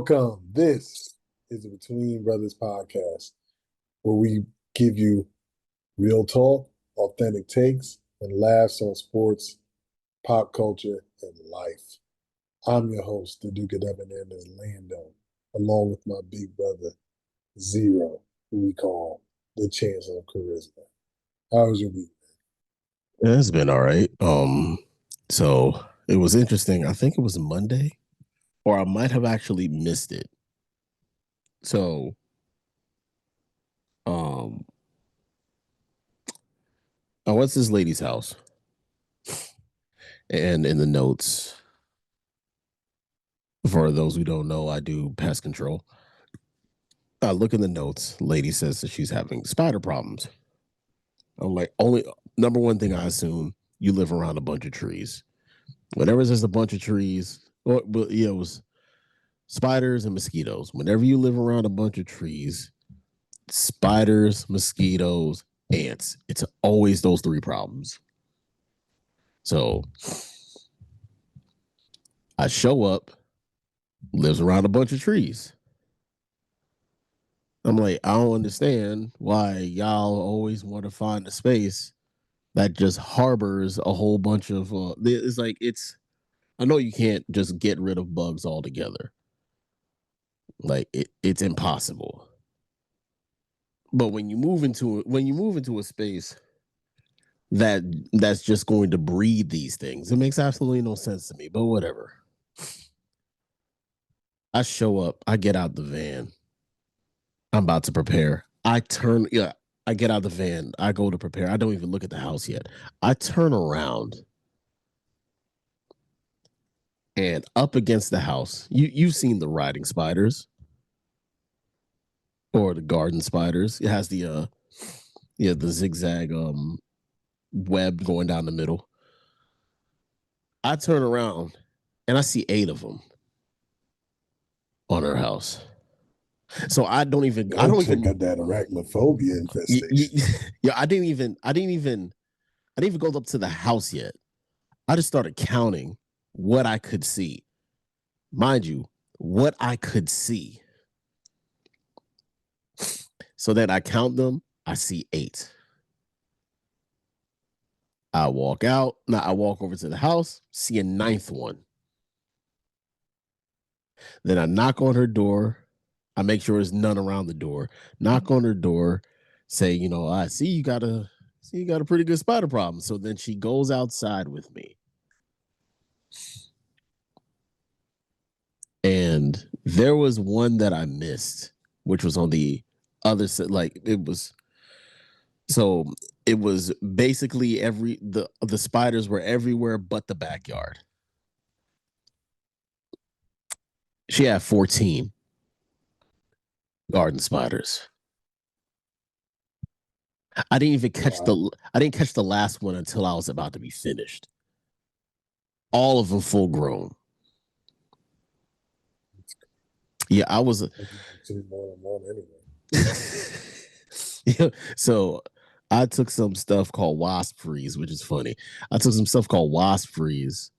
Welcome. This is the Between Brothers podcast, where we give you real talk, authentic takes, and laughs on sports, pop culture, and life. I'm your host, the Duke of Debonair, Lando, along with my big brother, Zero, who we call the Chancellor of Charisma. How was your week? Yeah, it's been all right. So it was interesting. I think it was Monday, or I might have actually missed it. So, um, I went to this lady's house, and in the notes, for those who don't know, I do pest control. I look in the notes. Lady says that she's having spider problems. I'm like, only number one thing I assume you live around a bunch of trees. Whenever there's a bunch of trees, but yeah, it was spiders and mosquitoes. Whenever you live around a bunch of trees, spiders, mosquitoes, ants. It's always those three problems. So I show up, lives around a bunch of trees. I'm like, I don't understand why y'all always want to find a space that just harbors a whole bunch of. It's like I know you can't just get rid of bugs altogether. Like it's impossible. But when you move into a space that's just going to breed these things, it makes absolutely no sense to me. But whatever. I show up. I get out the van. I'm about to prepare. I get out the van. I go to prepare. I don't even look at the house yet. I turn around and up against the house, you've seen the riding spiders or the garden spiders. It has the zigzag web going down the middle. I turn around and I see 8 of them on her house. So I don't even Got that arachnophobia infestation. Yeah, I didn't even go up to the house yet. I just started counting what I could see. Mind you, what I could see. So then I count them, I see 8. I walk out. Now I walk over to the house, see a 9th one. Then I knock on her door. I make sure there's none around the door. Knock on her door, say, I see you got a pretty good spider problem. So then she goes outside with me. And there was one that I missed, which was on the other side. Like it was basically the spiders were everywhere but the backyard. She had 14 garden spiders. I didn't even catch the last one until I was about to be finished. All of them full grown. Yeah, I was. Yeah, so I took some stuff called wasp freeze, which is funny. I took some stuff called wasp freeze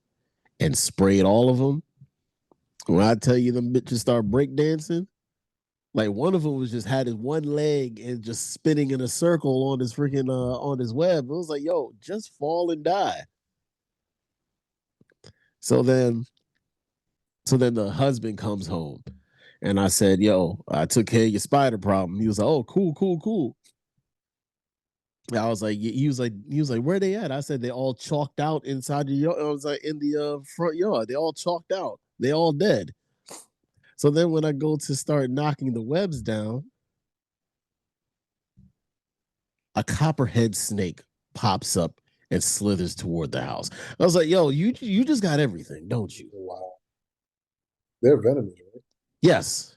and sprayed all of them. When I tell you them bitches start breakdancing, like one of them was just had his one leg and just spinning in a circle on his freaking on his web. It was like, yo, just fall and die. So then the husband comes home and I said, yo, I took care of your spider problem. He was like, oh, cool, cool, cool. I was like, he was like, where they at? I said, they all chalked out inside the yard. I was like, in the front yard. They all chalked out. They all dead. So then when I go to start knocking the webs down, a copperhead snake pops up and slithers toward the house. I was like, yo, you just got everything, don't you? Wow. They're venomous, right? Yes.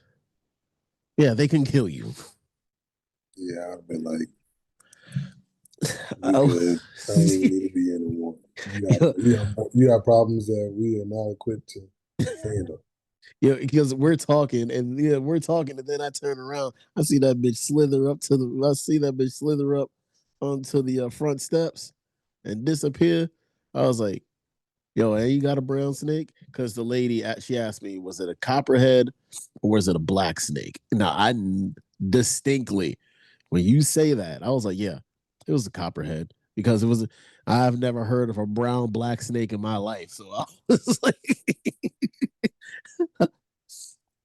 Yeah, they can kill you. Yeah, I've been like, good. I don't even need to be in the war. You got problems that we are not equipped to handle. Yeah, because we're talking, and then I turn around, I see that bitch slither up onto the front steps and disappear. I was like, Yo, hey, you got a brown snake? Because the lady, she asked me, was it a copperhead or was it a black snake? Now, distinctly, when you say that, I was like, yeah, it was a copperhead because I've never heard of a brown black snake in my life. So I was like,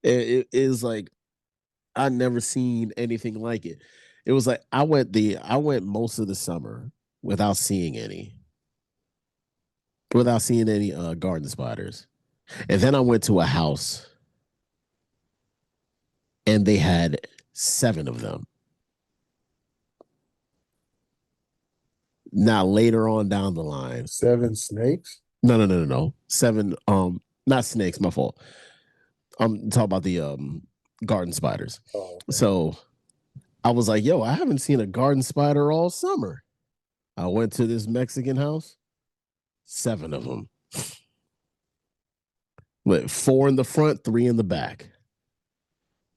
it is like, I never seen anything like it. It was like, I went most of the summer without seeing any garden spiders. And then I went to a house and they had 7 of them. Now later on down the line, 7 snakes? no. 7 not snakes, my fault. I'm talking about the garden spiders. Oh, okay. So I was like, yo, I haven't seen a garden spider all summer. I went to this Mexican house, 7 of them. But 4 in the front, 3 in the back.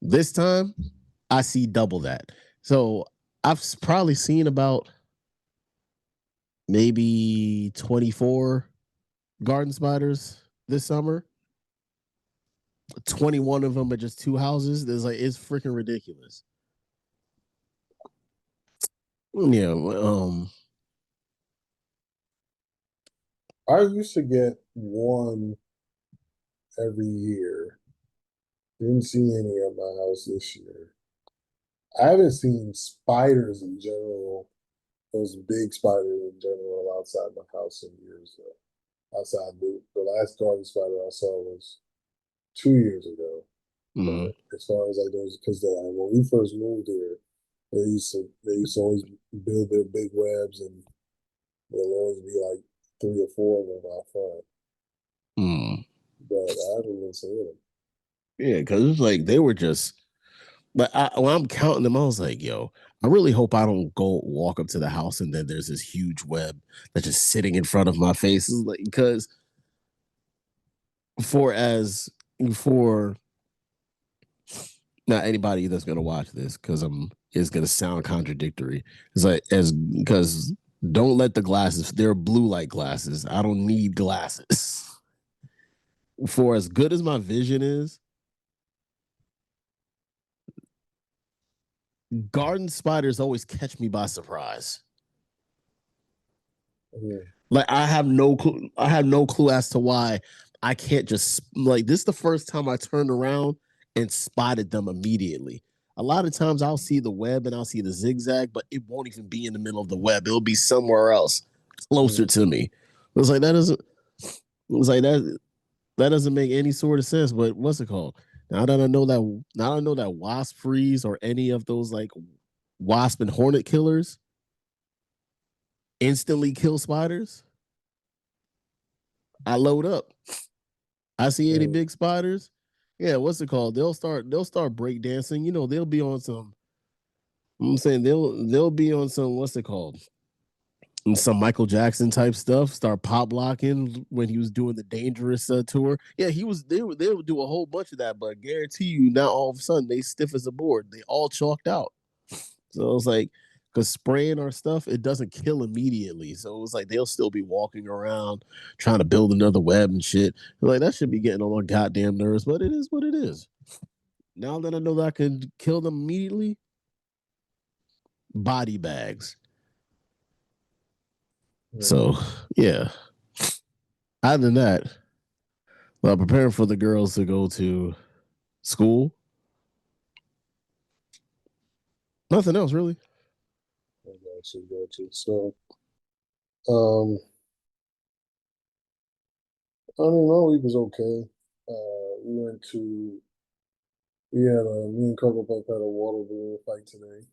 This time, I see double that. So I've probably seen about maybe 24 garden spiders this summer. 21 of them are just 2 houses. It's freaking ridiculous. Yeah, I used to get one every year. Didn't see any at my house this year. I haven't seen spiders in general, those big spiders in general outside my house in years though. Outside the last garden spider I saw was 2 years ago. mhm. But as far as like those, because when we first moved here, they used to always build their big webs, and there'll always be like 3 or 4 of them out front. Mm. But I haven't been seeing them. Yeah, because it's like they were just. But when I'm counting them, I was like, yo, I really hope I don't go walk up to the house and then there's this huge web that's just sitting in front of my face. Like, because for as for not anybody that's gonna watch this, because it's gonna sound contradictory. It's like as because don't let the glasses, they're blue light glasses. I don't need glasses. For as good as my vision is, garden spiders always catch me by surprise. Mm. Like I have no clue. I have no clue as to why I can't just like this is the first time I turned around and spotted them immediately. A lot of times I'll see the web and I'll see the zigzag, but it won't even be in the middle of the web. It'll be somewhere else closer Mm. to me. It was like that doesn't it was like that doesn't make any sort of sense. But what's it called? Now I know that wasp freeze or any of those like wasp and hornet killers instantly kill spiders. I load up. I see any Mm. big spiders. Yeah, what's it called? They'll start breakdancing. You know, they'll be on some. I'm saying they'll be on some. What's it called? Some Michael Jackson type stuff. Start pop locking when he was doing the Dangerous tour. Yeah, he was. They would do a whole bunch of that, but I guarantee you, now all of a sudden they stiff as a board. They all chalked out. So it's like, because spraying our stuff, it doesn't kill immediately. So it was like they'll still be walking around trying to build another web and shit. Like that should be getting on my goddamn nerves, but it is what it is. Now that I know that I can kill them immediately, body bags. Mm. So yeah. Other than that, well, preparing for the girls to go to school. Nothing else really. I got you. So, um, I mean, my week was okay. We went to me and Coco Puff had a water balloon fight today.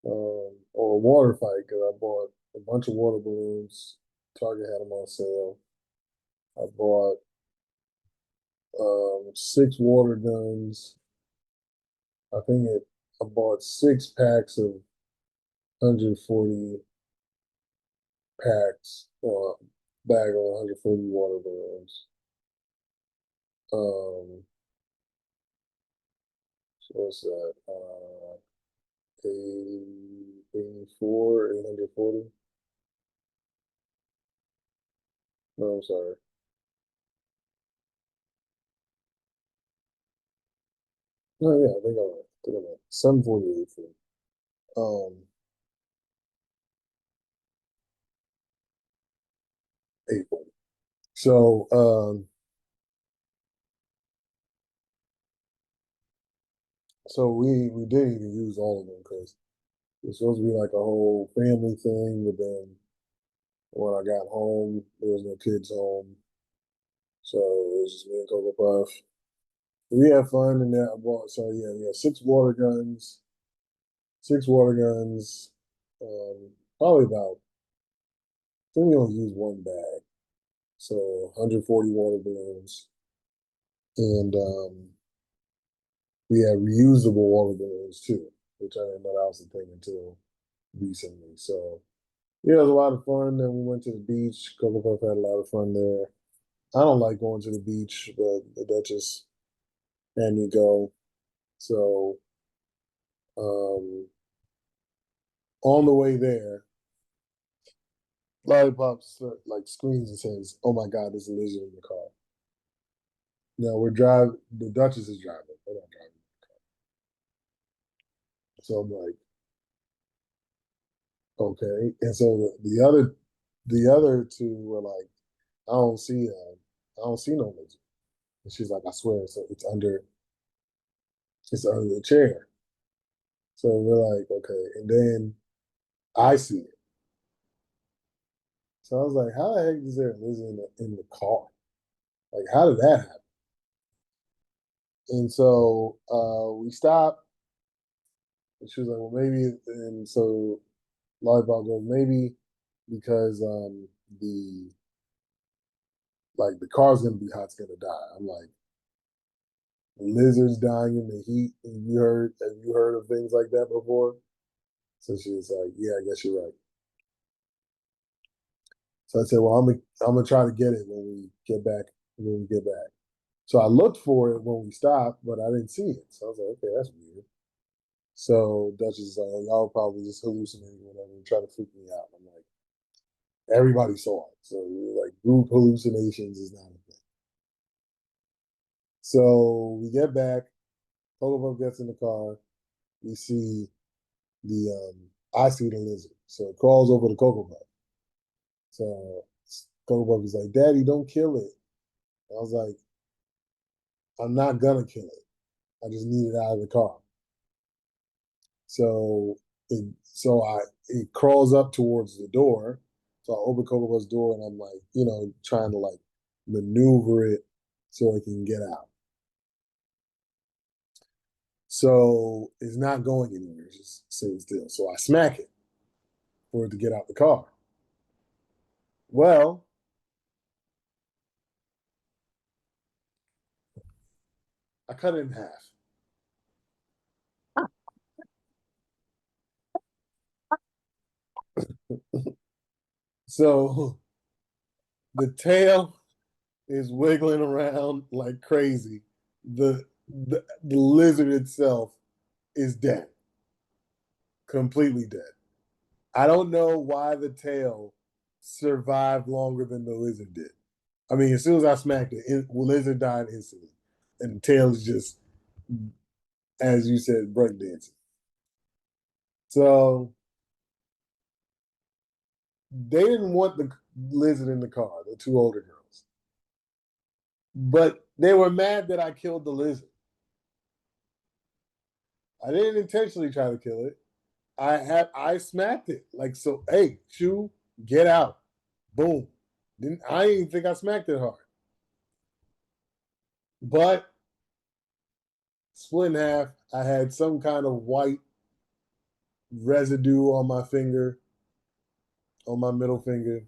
Or a water fight because I bought a bunch of water balloons. Target had them on sale. I bought 6 water guns. I think it. I bought 6 packs of 140 packs or bag of 140 water balloons. Um, so what's that? 84, 840. No, I'm sorry. No, yeah, I think I'm right. I think I'm right. 748 for um 840. So we didn't even use all of them because it was supposed to be like a whole family thing, but then when I got home, there was no kids home, so it was just me and Coco Puff. We had fun in that. I bought yeah, we had six water guns, probably about. I think we only used one bag, so 140 water balloons, and we had reusable water balloons too, which I didn't know that was a thing until recently. So yeah, it was a lot of fun. Then we went to the beach. Coco Puff had a lot of fun there. I don't like going to the beach, but the Duchess had me go. So um, on the way there, Lollipops like screams and says, "Oh my God, there's a lizard in the car." Now we're driving. The Duchess is driving. We're not driving. So I'm like, okay. And so the other two were like, I don't see I don't see no lizard. And she's like, I swear, so it's under the chair. So we're like, okay. And then I see it. So I was like, how the heck is there a lizard in the car? Like, how did that happen? And so we stopped. And she was like, well, maybe. And so Lollipop goes, maybe because the the car's gonna be hot, it's gonna die. I'm like, lizards dying in the heat. Have you heard of things like that before? So she was like, yeah, I guess you're right. So I said, well, I'm gonna try to get it when we get back. So I looked for it when we stopped, but I didn't see it. So I was like, okay, that's weird. So Dutch is like, oh, y'all probably just hallucinating whatever and try to freak me out. I'm like, everybody saw it. So like group hallucinations is not a thing. So we get back, Coco gets in the car, we see the I see the lizard. So it crawls over to Coco Puff. So Coco Puff is like, Daddy, don't kill it. I was like, I'm not gonna kill it. I just need it out of the car. So it crawls up towards the door. So I open Coco's door and I'm like, trying to like maneuver it so it can get out. So it's not going anywhere. It's just sitting still. So I smack it for it to get out the car. Well, I cut it in half. So the tail is wiggling around like crazy. The lizard itself is dead, completely dead. I don't know why the tail survived longer than the lizard did. I mean, as soon as I smacked it, lizard died instantly, and the tail is just, as you said, breakdancing. So they didn't want the lizard in the car, the two older girls, but they were mad that I killed the lizard. I didn't intentionally try to kill it. I smacked it like so. Hey, Chew, get out! Boom. I didn't even think I smacked it hard, but split in half. I had some kind of white residue on my finger, on my middle finger.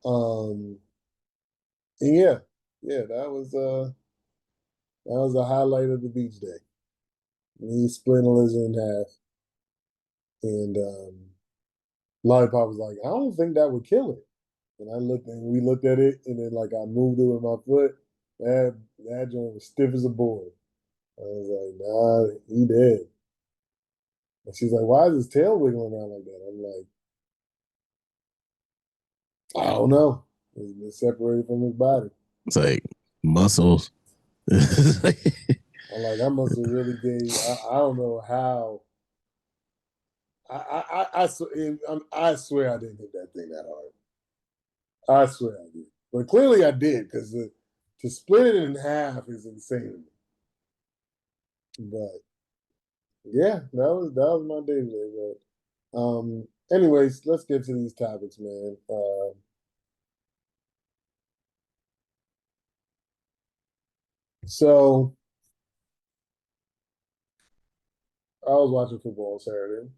Um, and yeah, that was the highlight of the beach day. Me splitting a lizard in half, and Lollipop was like, "I don't think that would kill it." And we looked at it, and then like I moved it with my foot. That joint was stiff as a board. I was like, "Nah, he dead." And she's like, "Why is his tail wiggling around like that?" I'm like, I don't know. He's been separated from his body. It's like muscles. I'm like, I must have really gave. I don't know how. I swear I didn't hit that thing that hard. I swear I did. But clearly I did because to split it in half is insane. But yeah, that was my day today. But anyways, let's get to these topics, man. So I was watching football Saturday.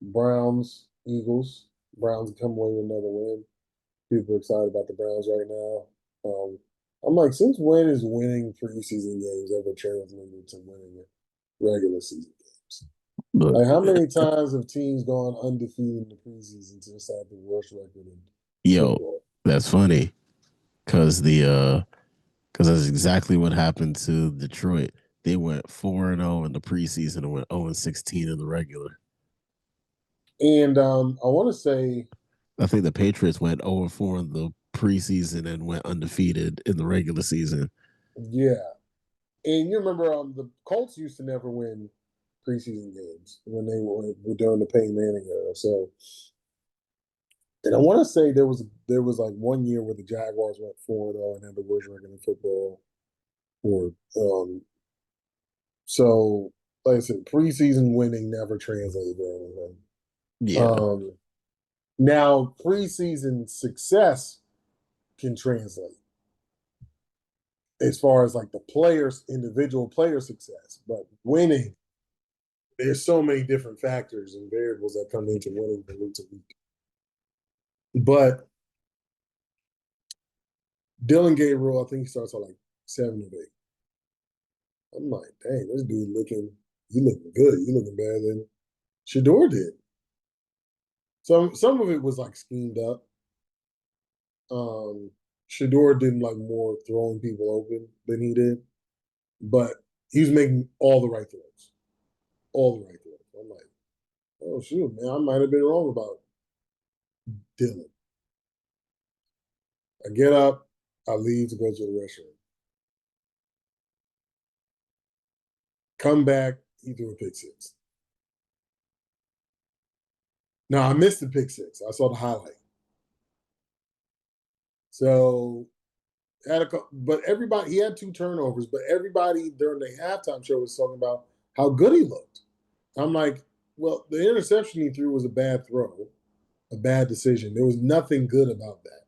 Browns, Eagles. Browns come away with another win. People are excited about the Browns right now. I'm like, since when is winning preseason games ever translated to winning regular season games? Look, Like, how many times have teams gone undefeated in the preseason to just have the worst record in yo, football? that's funny because because that's exactly what happened to Detroit. They went 4-0 in the preseason and went 0-16 in the regular. And I want to say, I think the Patriots went 0-4 in the preseason and went undefeated in the regular season. yeah. And you remember the Colts used to never win preseason games when they were during the Peyton Manning era. So, and I want to say there was like one year where the Jaguars went 4-0 and had the worst record in football. Or so like I said, preseason winning never translated to anything. Yeah. Now preseason success can translate as far as like the players, individual player success, but winning, there's so many different factors and variables that come into winning from week to week. But Dillon Gabriel, I think he starts at like 7 of 8. I'm like, dang, this dude you looking good. You looking better than Shador did. Some of it was like schemed up. Shador didn't like more throwing people open than he did, but he was making all the right throws. All the right throws. I'm like, oh shoot, man, I might have been wrong about Dillon. I get up, I leave to go to the restroom. Come back, he threw a pick six. Now I missed the pick six. I saw the highlight. So but everybody he had 2 turnovers, but everybody during the halftime show was talking about how good he looked. I'm like, well, the interception he threw was a bad throw, a bad decision. There was nothing good about that.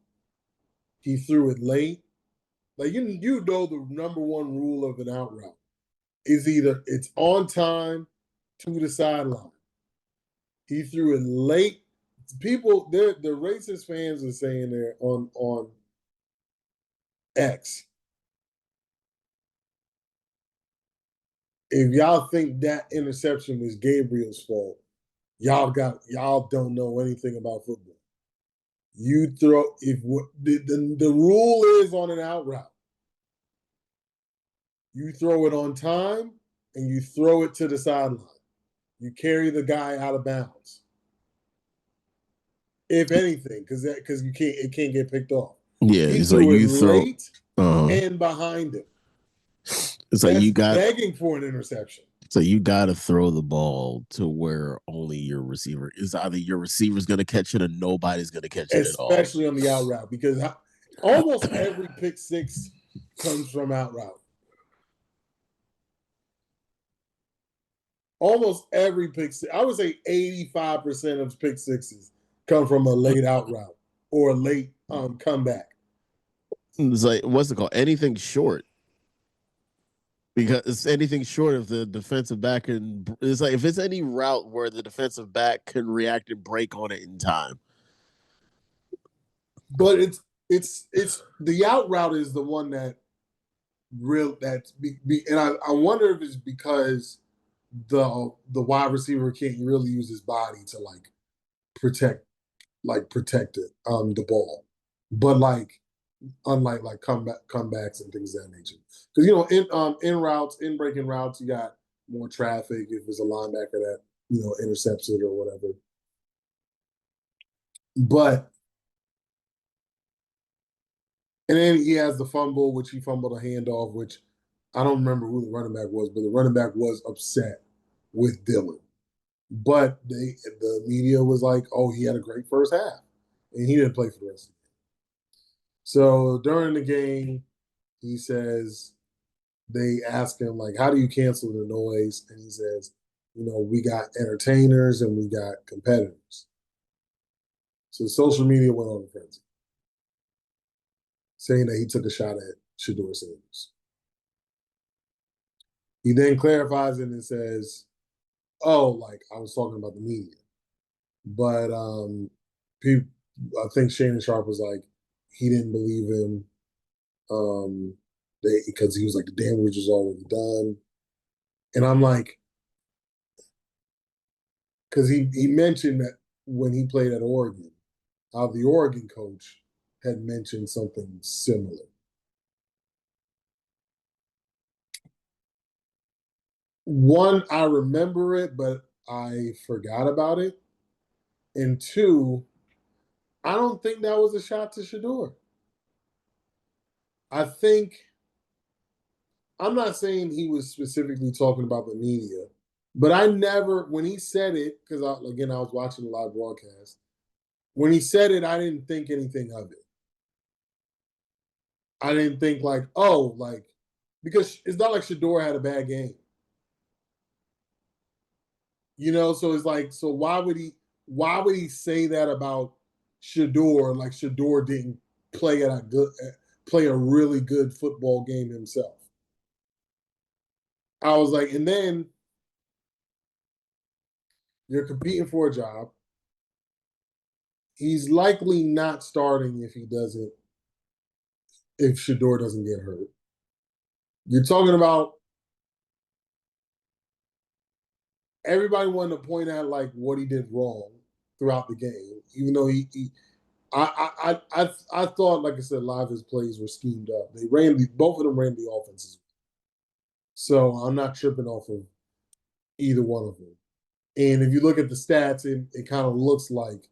He threw it late. Like you know the number one rule of an out route is either it's on time to the sideline. He threw it late. People, the racist fans are saying there on X. If y'all think that interception was Gabriel's fault, y'all don't know anything about football. You throw if the rule is on an out route, you throw it on time and you throw it to the sideline. You carry the guy out of bounds. If anything, because it can't get picked off. Yeah. He It's like threw it you throw late uh and behind him. it's like That's you got begging for an interception. so you got to throw the ball to where only your receiver is either your receiver's going to catch it or nobody's going to catch it at all. Especially on the out route, because almost every pick six comes from out route. Almost every pick six, I would say 85% of pick sixes come from a late out route or a late comeback. It's like what's it called? Anything short. Because it's anything short of the defensive back, and it's like if it's any route where the defensive back can react and break on it in time. But it's the out route is the one that and I wonder if it's because the wide receiver can't really use his body to protect protect it the ball, but unlike like comebacks and things of that nature, because in breaking routes you got more traffic if there's a linebacker that intercepts it or whatever. But and then he has the fumble, which he fumbled a handoff, which I don't remember who the running back was, but the running back was upset with Dillon. But the media was like, "Oh, he had a great first half," and he didn't play for the rest of the game. So during the game, he says they ask him like, "How do you cancel the noise?" And he says, we got entertainers and we got competitors." So social media went on a frenzy, saying that he took a shot at Shador Sanders. He then clarifies it and says, "Oh, like I was talking about the media." But people, I think Shannon Sharp was like, he didn't believe him because he was like, the damage was already done. And I'm like, because he mentioned that when he played at Oregon, how the Oregon coach had mentioned something similar. One, I remember it, but I forgot about it. And two, I don't think that was a shot to Shador. I think I'm not saying he was specifically talking about the media, but I never, when he said it, because again, I was watching the live broadcast. When he said it, I didn't think anything of it. I didn't think like, oh, like, because it's not like Shador had a bad game. So it's like, so why would he say that about Shador? Like Shador didn't play a really good football game himself. I was like, and then you're competing for a job. He's likely not starting if Shador doesn't get hurt. You're talking about everybody wanted to point out like what he did wrong throughout the game, even though I thought, like I said, a lot of his plays were schemed up. Both of them ran the offenses, so I'm not tripping off of either one of them. And if you look at the stats, it kind of looks like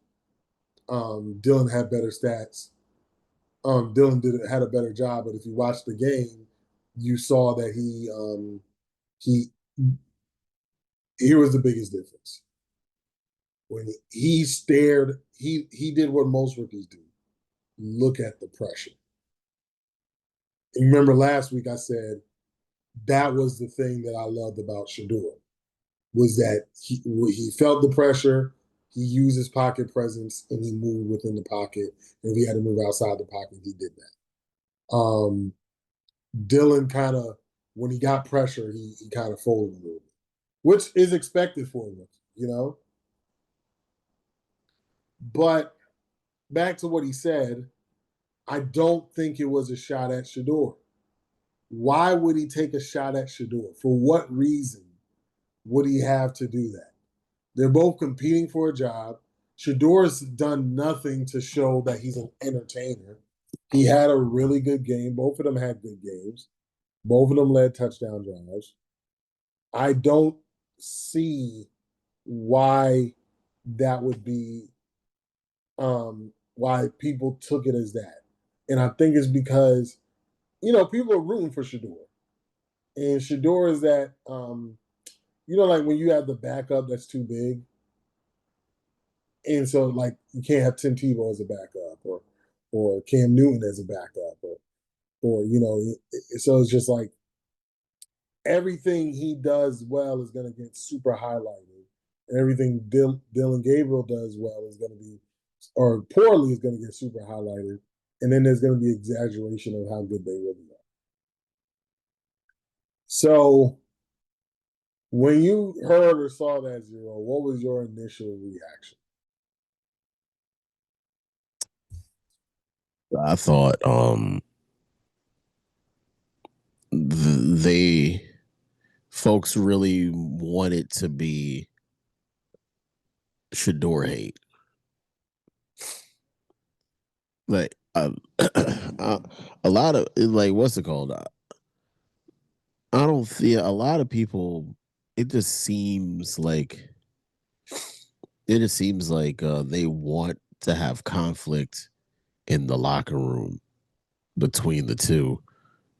Dillon had better stats. Dillon had a better job, but if you watch the game, you saw that he here was the biggest difference. When he stared, he did what most rookies do: look at the pressure. And remember last week I said that was the thing that I loved about Shador was that he felt the pressure, he used his pocket presence, and he moved within the pocket. And if he had to move outside the pocket, he did that. Dillon kind of, when he got pressure, he kind of folded a little bit, which is expected for him. But back to what he said, I don't think it was a shot at Shador. Why would he take a shot at Shador? For what reason would he have to do that? They're both competing for a job. Shador's done nothing to show that he's an entertainer. He had a really good game. Both of them had good games. Both of them led touchdown drives. I don't see why that would be why people took it as that. And I think it's because, people are rooting for Shador. And Shador is that like when you have the backup that's too big. And so like you can't have Tim Tebow as a backup or Cam Newton as a backup or so it's just like everything he does well is going to get super highlighted. And everything Dillon Gabriel does well is going to be, or poorly is going to get super highlighted. And then there's going to be exaggeration of how good they really are. So when you heard or saw that zero, what was your initial reaction? I thought they folks really wanted to be Shador hate. Like a lot of like what's it called? I don't feel a lot of people. It just seems like they want to have conflict in the locker room between the two.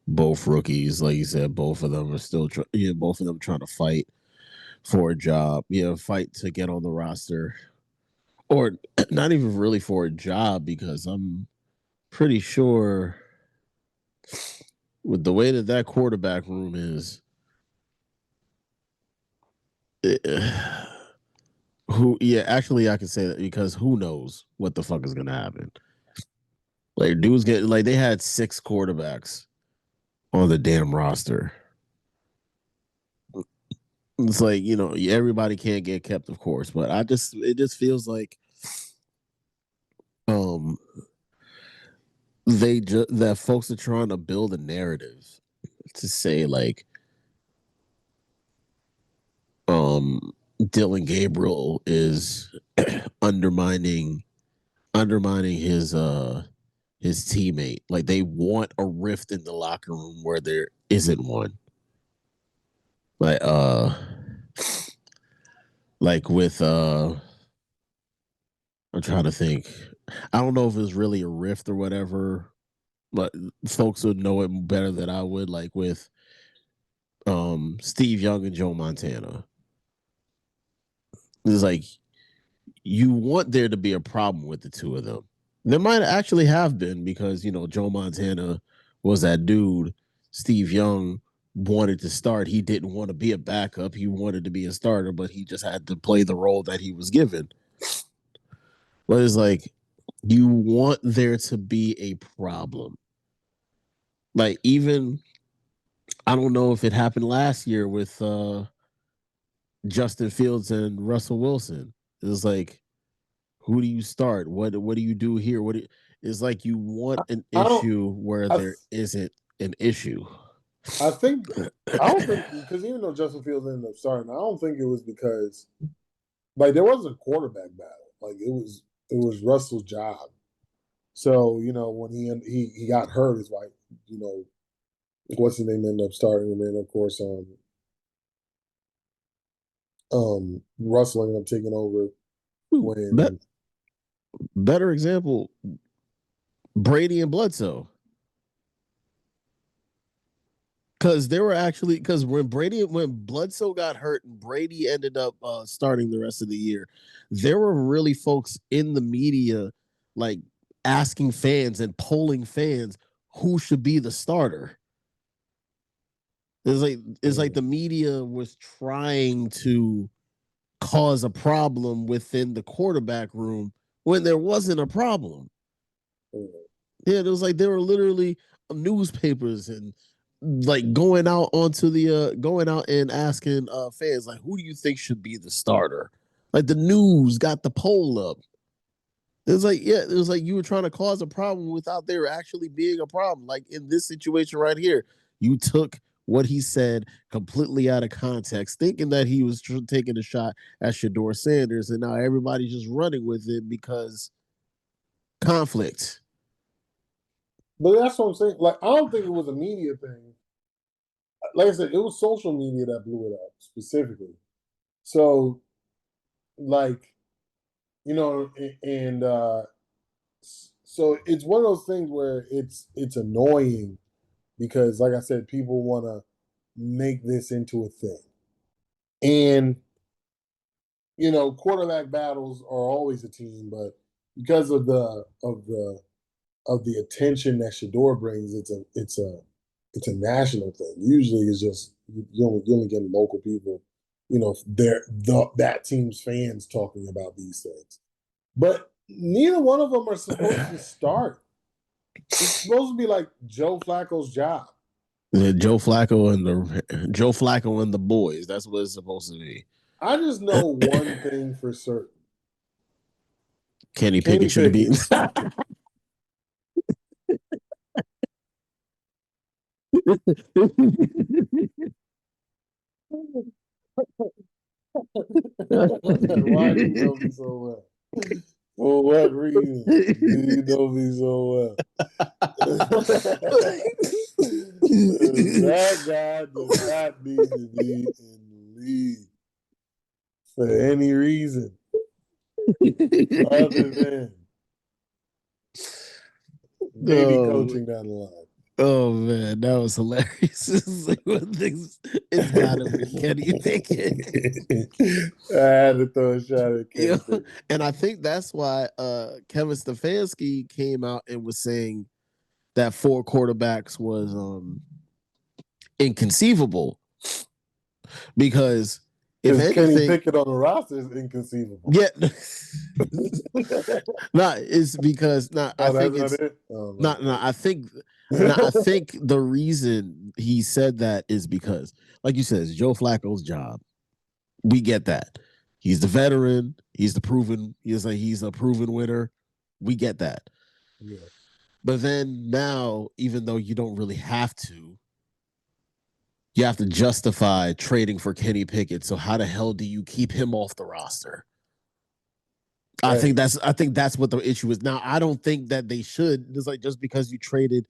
Both rookies, like you said, both of them are still, both of them trying to fight for a job, fight to get on the roster, or not even really for a job, because I'm pretty sure with the way that quarterback room is, actually I can say that because who knows what the fuck is gonna happen. Like dudes get like they had 6 quarterbacks on the damn roster. It's like, everybody can't get kept, of course, but it just feels like um that folks are trying to build a narrative to say like Dillon Gabriel is undermining his teammate. Like they want a rift in the locker room where there isn't one. Like like with I'm trying to think. I don't know if it's really a rift or whatever, but folks would know it better than I would, like with Steve Young and Joe Montana. It's like you want there to be a problem with the two of them. There might actually have been because, Joe Montana was that dude. Steve Young wanted to start. He didn't want to be a backup. He wanted to be a starter, but he just had to play the role that he was given. But it's like you want there to be a problem. Like even I don't know if it happened last year with Justin Fields and Russell Wilson. It was like, who do you start? What do you do here? It's like you want an issue where there isn't an issue. I don't think because even though Justin Fields ended up starting, I don't think it was because like there wasn't a quarterback battle. Like it was Russell's job. So when he got hurt, is like what's his name ended up starting, and then of course Russell ended up taking over when better example, Brady and Bledsoe. Because when Bledsoe got hurt and Brady ended up starting the rest of the year, there were really folks in the media like asking fans and polling fans who should be the starter. It's like the media was trying to cause a problem within the quarterback room when there wasn't a problem. Yeah, it was like there were literally newspapers and like going out and asking fans like, who do you think should be the starter? Like the news got the poll up. It was like you were trying to cause a problem without there actually being a problem. Like in this situation right here, you took what he said completely out of context, thinking that he was taking a shot at Shedeur Sanders, and now everybody's just running with it because conflict. But that's what I'm saying. Like, I don't think it was a media thing. Like I said, it was social media that blew it up specifically. So, like, and so it's one of those things where it's annoying because, like I said, people want to make this into a thing, and quarterback battles are always a team, but because of the attention that Shedeur brings, it's a national thing. Usually, it's just you only get local people, that team's fans talking about these things. But neither one of them are supposed to start. It's supposed to be like Joe Flacco's job. Joe Flacco and the boys. That's what it's supposed to be. I just know one thing for certain. Kenny Pickett should have been. Why do you know me so well? For what reason do you know me so well? That guy does not need to be in the league for any reason other than Maybe coaching down the line. Oh man, that was hilarious. It's like one thing, it's gotta be Kenny Pickett. I had to throw a shot at Kenny Yeah. Pickett. And I think that's why Kevin Stefanski came out and was saying that 4 quarterbacks was inconceivable. Because if Because Kenny anything, Pickett on the roster is inconceivable. yeah. It's because I think that's it's not it. Oh, not I think the reason he said that is because, like you said, it's Joe Flacco's job. We get that. He's the veteran. He's a proven winner. We get that. Yeah. But then now, even though you don't really have to, you have to justify trading for Kenny Pickett. So how the hell do you keep him off the roster? I think that's what the issue is. Now, I don't think that they should. It's like just because you traded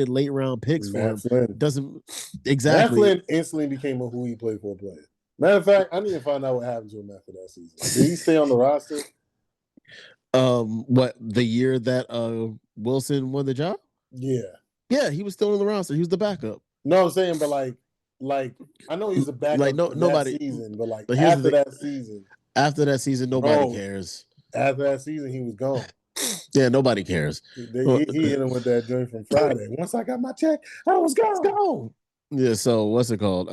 late round picks for him doesn't exactly. Matt Flynn instantly became a who he played for player. Matter of fact, I need to find out what happened to him after that season. Did he stay on the roster? What, the year that Wilson won the job? Yeah, he was still on the roster. He was the backup. No, I'm saying, but like I know he's a backup that season, but after that season, nobody cares. After that season, he was gone. Yeah, nobody cares. He hit him with that joint from Friday. Once I got my check, I was gone. Yeah, so what's it called?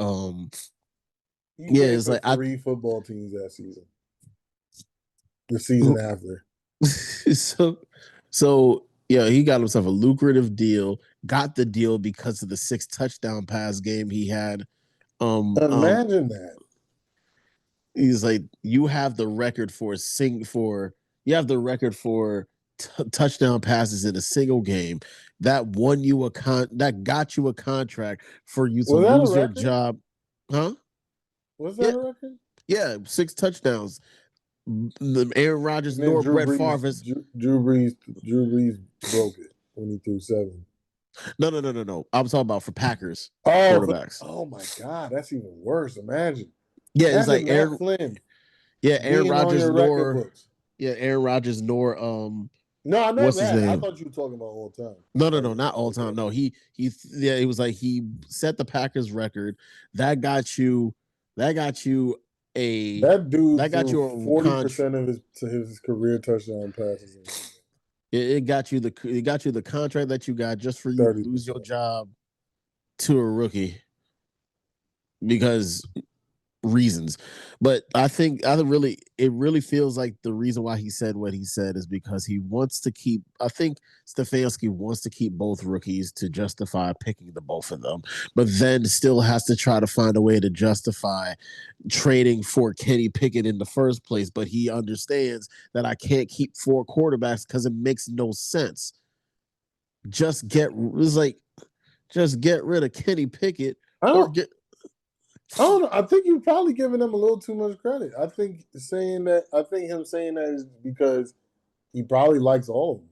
It's like 3 football teams that season. The season after. So yeah, he got himself a lucrative deal. Got the deal because of the 6 touchdown pass game he had. Imagine that. He's like, you have the record for touchdown passes in a single game. That won you that got you a contract for you to lose your job. Huh? Was that a record? Yeah, 6 touchdowns. Aaron Rodgers nor Brett Favre. Drew Brees broke it when he threw 7. No. I'm talking about for Packers quarterbacks. Oh my God, that's even worse. Imagine. Yeah, it's like Aaron Flynn. Yeah, Aaron Rodgers nor. Yeah, Aaron Rodgers nor. No, I know that. I thought you were talking about all time. No, not all time. No, he it was like he set the Packers record. That got you a. That dude got you 40% of his career touchdown passes. It got you the contract that you got just for you 30%. To lose your job to a rookie because reasons. But I think it really feels like the reason why he said what he said is because he wants to keep. I think Stefanski wants to keep both rookies to justify picking the both of them, but then still has to try to find a way to justify trading for Kenny Pickett in the first place. But he understands that I can't keep 4 quarterbacks because it makes no sense. Just get rid of Kenny Pickett or get. I don't know. I think you're probably giving him a little too much credit. I think him saying that is because he probably likes all of them.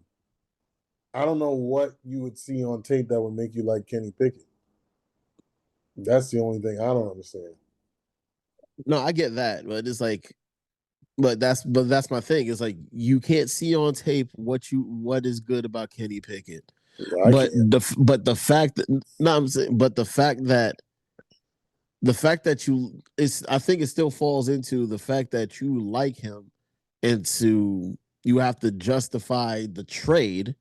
I don't know what you would see on tape that would make you like Kenny Pickett. That's the only thing I don't understand. No, I get that, but it's like, but that's my thing. It's like you can't see on tape what is good about Kenny Pickett. But the fact that I think it still falls into the fact that you like him, and you have to justify the trade.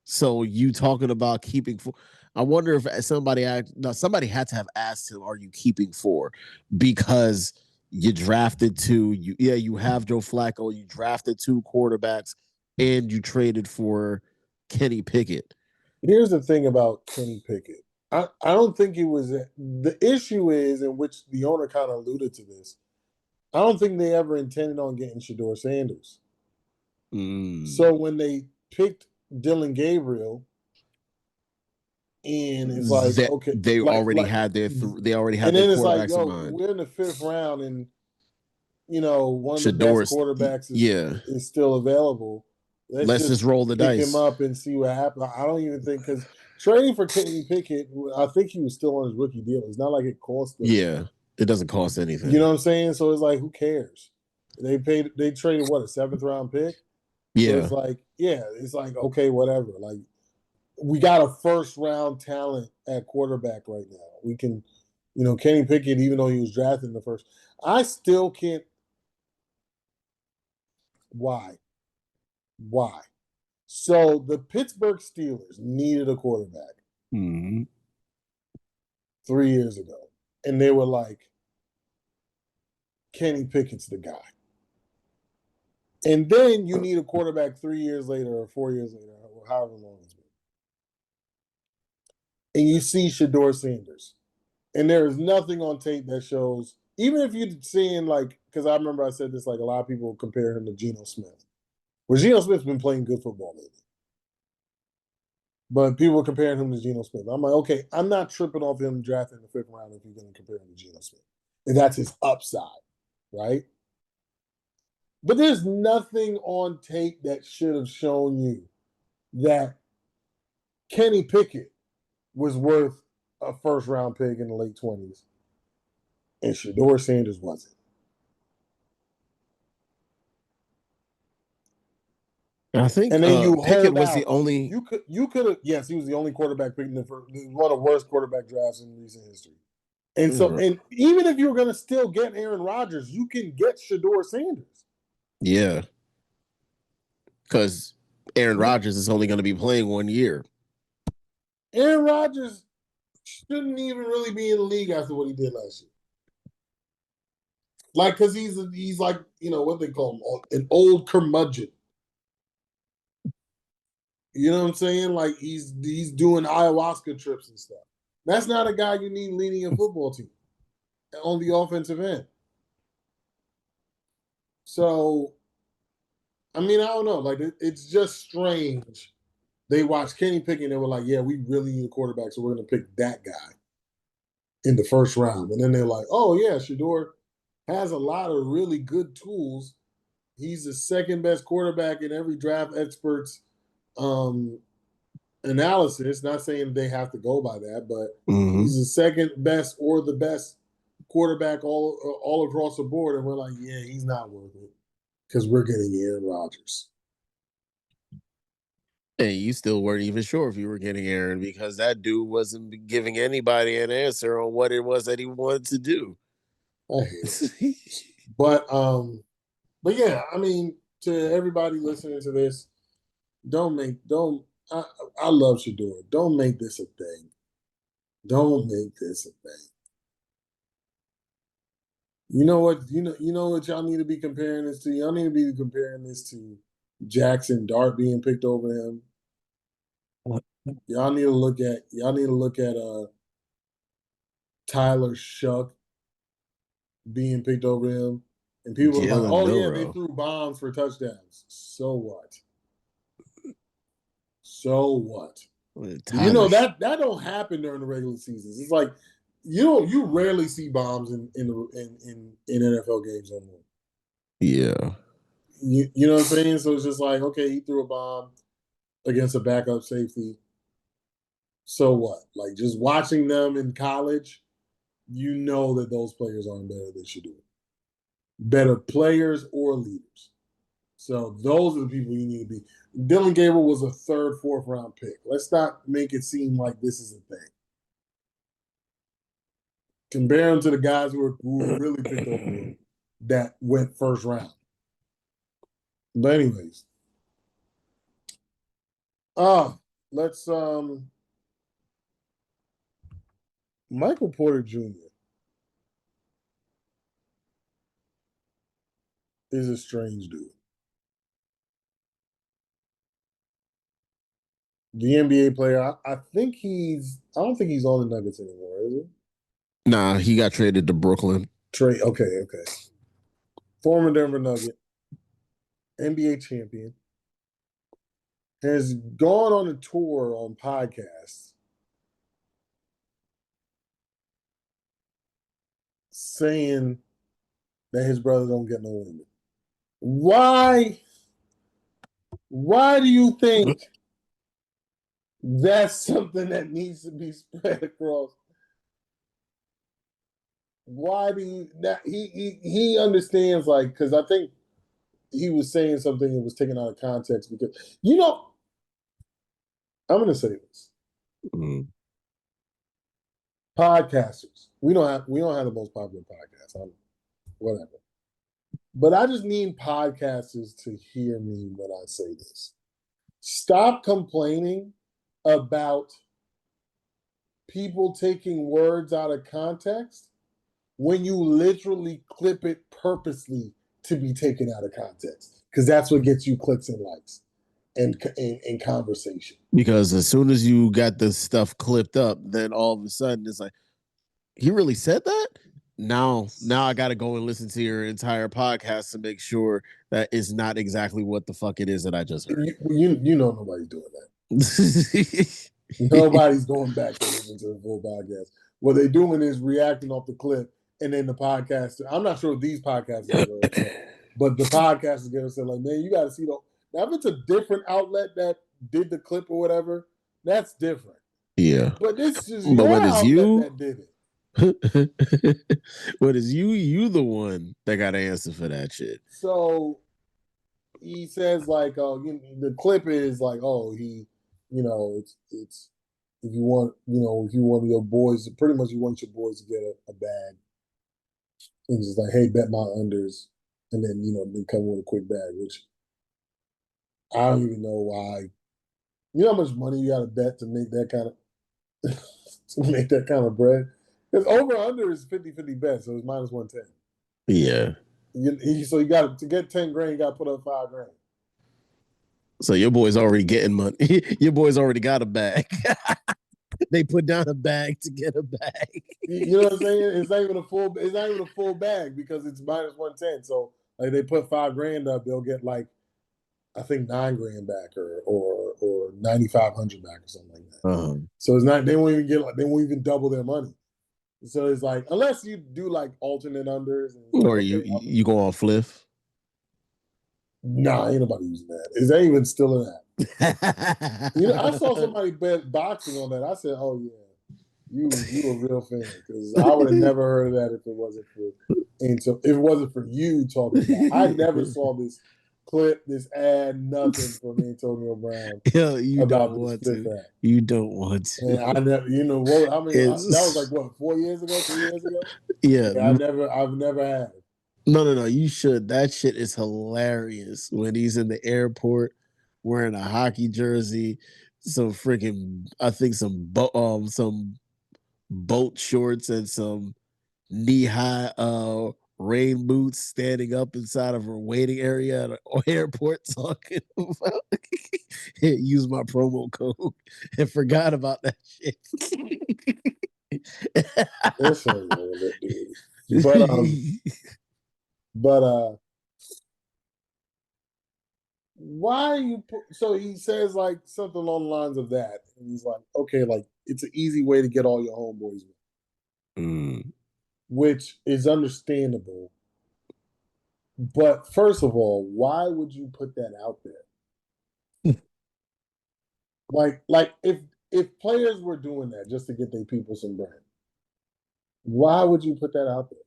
So you talking about keeping 4? I wonder if somebody had to have asked him, "Are you keeping 4?" Because you drafted 2. You have Joe Flacco. You drafted 2 quarterbacks, and you traded for Kenny Pickett. Here's the thing about Kenny Pickett. I don't think it was the issue is in which the owner kind of alluded to this. I don't think they ever intended on getting Shedeur Sanders. So when they picked Dillon Gabriel, and it's like they already had their quarterbacks in mind. We're in the 5th round, and one of the best quarterbacks is still available. Let's just roll the dice, pick him up, and see what happens. I don't even think because trading for Kenny Pickett, I think he was still on his rookie deal. It's not like it cost them. Yeah, it doesn't cost anything. You know what I'm saying? So it's like, who cares? They traded what, a 7th round pick? So Yeah. it's like, okay, whatever. Like, we got a first round talent at quarterback right now. We can, Kenny Pickett, even though he was drafted in the first, I still can't. Why? Why? So the Pittsburgh Steelers needed a quarterback Mm-hmm. 3 years ago, and they were like, Kenny Pickett's the guy. And then you need a quarterback 3 years later or 4 years later, or however long it's been. And you see Shador Sanders. And there is nothing on tape that shows, even if you're seeing like, because I remember I said this, like a lot of people compare him to Geno Smith. Well, Geno Smith's been playing good football lately. But people were comparing him to Geno Smith. I'm like, okay, I'm not tripping off him drafting in the fifth round if you're going to compare him to Geno Smith. And that's his upside, right? But there's nothing on tape that should have shown you that Kenny Pickett was worth a first round pick in the late 20s and Shador Sanders wasn't. I think And then you Pickett hold was the out. only. You could have, yes, he was the only quarterback picked in the first, one of the worst quarterback drafts in recent history. And so, and even if you were going to still get Aaron Rodgers, you can get Shador Sanders. Yeah. Because Aaron Rodgers is only going to be playing 1 year. Aaron Rodgers shouldn't even really be in the league after what he did last year. Like, because he's like, what they call him, an old curmudgeon. You know what I'm saying? Like, he's doing ayahuasca trips and stuff. That's not a guy you need leading a football team on the offensive end. So, I mean, I don't know. Like, it's just strange. They watched Kenny Pickett and they were like, yeah, we really need a quarterback, so we're going to pick that guy in the first round. And then they're like, oh, yeah, Shador has a lot of really good tools. He's the second best quarterback in every draft expert's analysis. Not saying they have to go by that, but he's the second best or the best quarterback all across the board. And we're like, yeah, he's not worth it because we're getting Aaron Rodgers. And you still weren't even sure if you were getting Aaron because that dude wasn't giving anybody an answer on what it was that he wanted to do. I hate it. But yeah, I mean, to everybody listening to this, I love Shador. Don't make this a thing. Don't make this a thing. You know what? You know what y'all need to be comparing this to? Y'all need to be comparing this to Jackson Dart being picked over him. Y'all need to look at Tyler Shuck being picked over him. And people are like, Dillon oh yeah, they Gabriel. threw bombs for touchdowns. So what? So what? You know that don't happen during the regular seasons. It's like you rarely see bombs in NFL games anymore. Yeah. You know what I'm saying? So it's just like, okay, he threw a bomb against a backup safety. So what? Like, just watching them in college, you know that those players aren't better than Shador. Better players or leaders. So those are the people you need to be. Dillon Gabriel was a third, fourth round pick. Let's not make it seem like this is a thing. Compare him to the guys who were really picked over him that went first round. But anyways, let's Michael Porter Jr. is a strange dude. The NBA player, I think I don't think he's on the Nuggets anymore, is he? Nah, he got traded to Brooklyn. Okay. Former Denver Nugget, NBA champion, has gone on a tour on podcasts saying that his brother don't get no women. Why do you think that's something that needs to be spread across? Why do you that he understands, like, because I think he was saying something that was taken out of context because I'm going to say this. Mm. Podcasters, we don't have the most popular podcast. Whatever. But I just need podcasters to hear me when I say this. Stop complaining about people taking words out of context when you literally clip it purposely to be taken out of context, because that's what gets you clicks and likes and conversation. Because as soon as you got the stuff clipped up, then all of a sudden it's like, he really said that? Now I got to go and listen to your entire podcast to make sure that it's not exactly what the fuck it is that I just heard. You know nobody's doing that. Nobody's going back to listen to the full podcast. What they're doing is reacting off the clip, and then the podcast. I'm not sure if these podcasts are upset, but the podcast is going to say, like, man, you got to see the. Now, if it's a different outlet that did the clip or whatever, that's different. Yeah. But this is your outlet that did it. What is you the one that got to answer for that shit? So he says, like, the clip is like, it's if you want your boys, pretty much you want your boys to get a bag. And just like, hey, bet my unders, and then they come with a quick bag, which I don't even know why. You know how much money you got to bet to make that kind of bread? Because over under is 50-50 bet, so it's minus 110. Yeah. So you got to get 10 grand, you got to put up 5 grand. So your boy's already getting money. Your boy's already got a bag. They put down a bag to get a bag. You know what I'm saying? It's not even a full bag because it's minus 110. So like they put 5 grand up, they'll get like I think 9 grand back or 9,500 back or something like that. Uh-huh. So it's not they won't even double their money. So it's like unless you do like alternate unders or you go on Fliff. Nah, ain't nobody using that. Is that even still an app? I saw somebody bet boxing on that. I said, "Oh yeah, you a real fan," because I would have never heard of that if it wasn't for you talking about it. I never saw this clip, this ad, nothing from Antonio Brown. Yeah, you don't want to. You don't want to. And I never, how many? That was like what 4 years ago, 3 years ago. Yeah, I've never had it. No, you should. That shit is hilarious when he's in the airport wearing a hockey jersey, some freaking, I think some boat shorts and some knee-high rain boots, standing up inside of a waiting area at an airport talking about use my promo code and forgot about that shit. That's dude. But why you so he says like something along the lines of that, and he's like, okay, like it's an easy way to get all your homeboys with, which is understandable. But first of all, why would you put that out there? like if players were doing that just to get their people some bread, why would you put that out there?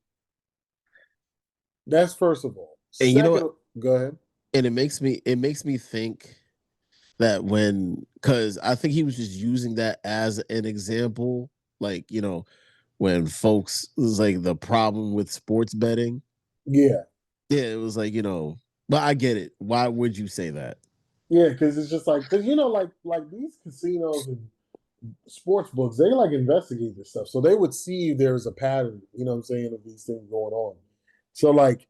That's first of all. And you know what? Go ahead. And it makes me think that because I think he was just using that as an example, like, when folks, it was like the problem with sports betting. Yeah. Yeah, it was like, but I get it. Why would you say that? Yeah, because it's just like, like these casinos and sports books, they like investigate this stuff. So they would see if there's a pattern, you know what I'm saying, of these things going on. So like,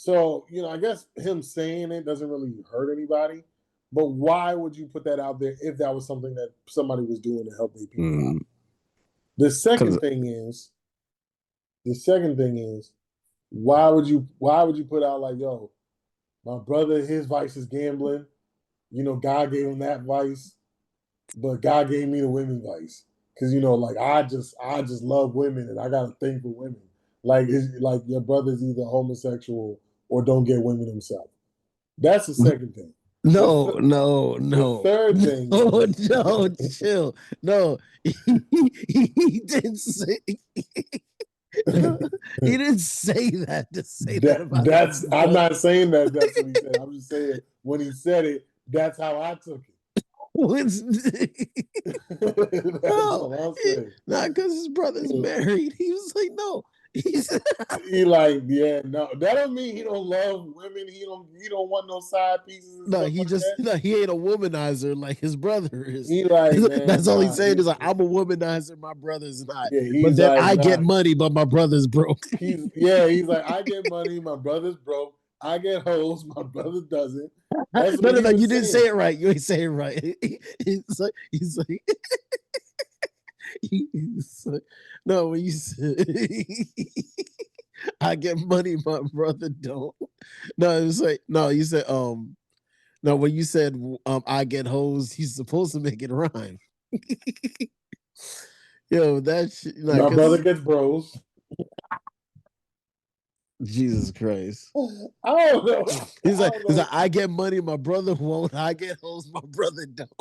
I guess him saying it doesn't really hurt anybody. But why would you put that out there if that was something that somebody was doing to help their people out? The second thing is, why would you put out like, yo, my brother, his vice is gambling. God gave him that vice, but God gave me the women's vice. Because like I just love women and I got a thing for women. Like it's like your brother's either homosexual or don't get women himself. That's the second thing. No. The third thing. No, chill. No, he didn't say. He didn't say that to say that about his I'm brother. not saying that that's what he said. I'm just saying when he said it, that's how I took it. That's No, all I'm saying. not because his brother's married. He was like, no. He's He like, yeah, no, that don't mean he don't love women. He don't want no side pieces and no, stuff he like just that. he ain't a womanizer like his brother is. He like, man, That's all he's nah. saying is like, I'm a womanizer, my brother's not. Yeah, But he's then like, I nah. get money, but my brother's broke. He's like, I get money, my brother's broke. I get hoes, my brother doesn't. That's what No, he was you didn't saying. say it right. You ain't saying it right. He's like, he's like, no, when you said I get money, my brother don't. No, it was like, no, you said, no, when you said I get hoes, he's supposed to make it rhyme. Yo, that shit, like, My brother gets bros. Jesus Christ. I don't know. He's like, I get money, my brother won't. I get hoes, my brother don't.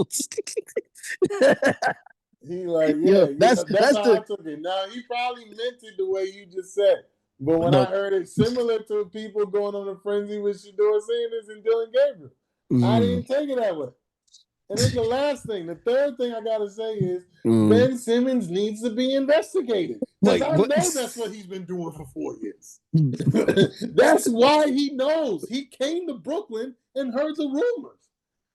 He like, Yo, yeah, that's that's how I the took it. Now he probably meant it the way you just said. But when I no. heard it similar to people going on a frenzy with Shador Sanders and Dillon Gabriel, I Mm. didn't take it that way. And then the last thing, the third thing I gotta say is Mm. Ben Simmons needs to be investigated. Because I know that's what he's been doing for 4 years. That's why he knows. He came to Brooklyn and heard the rumors.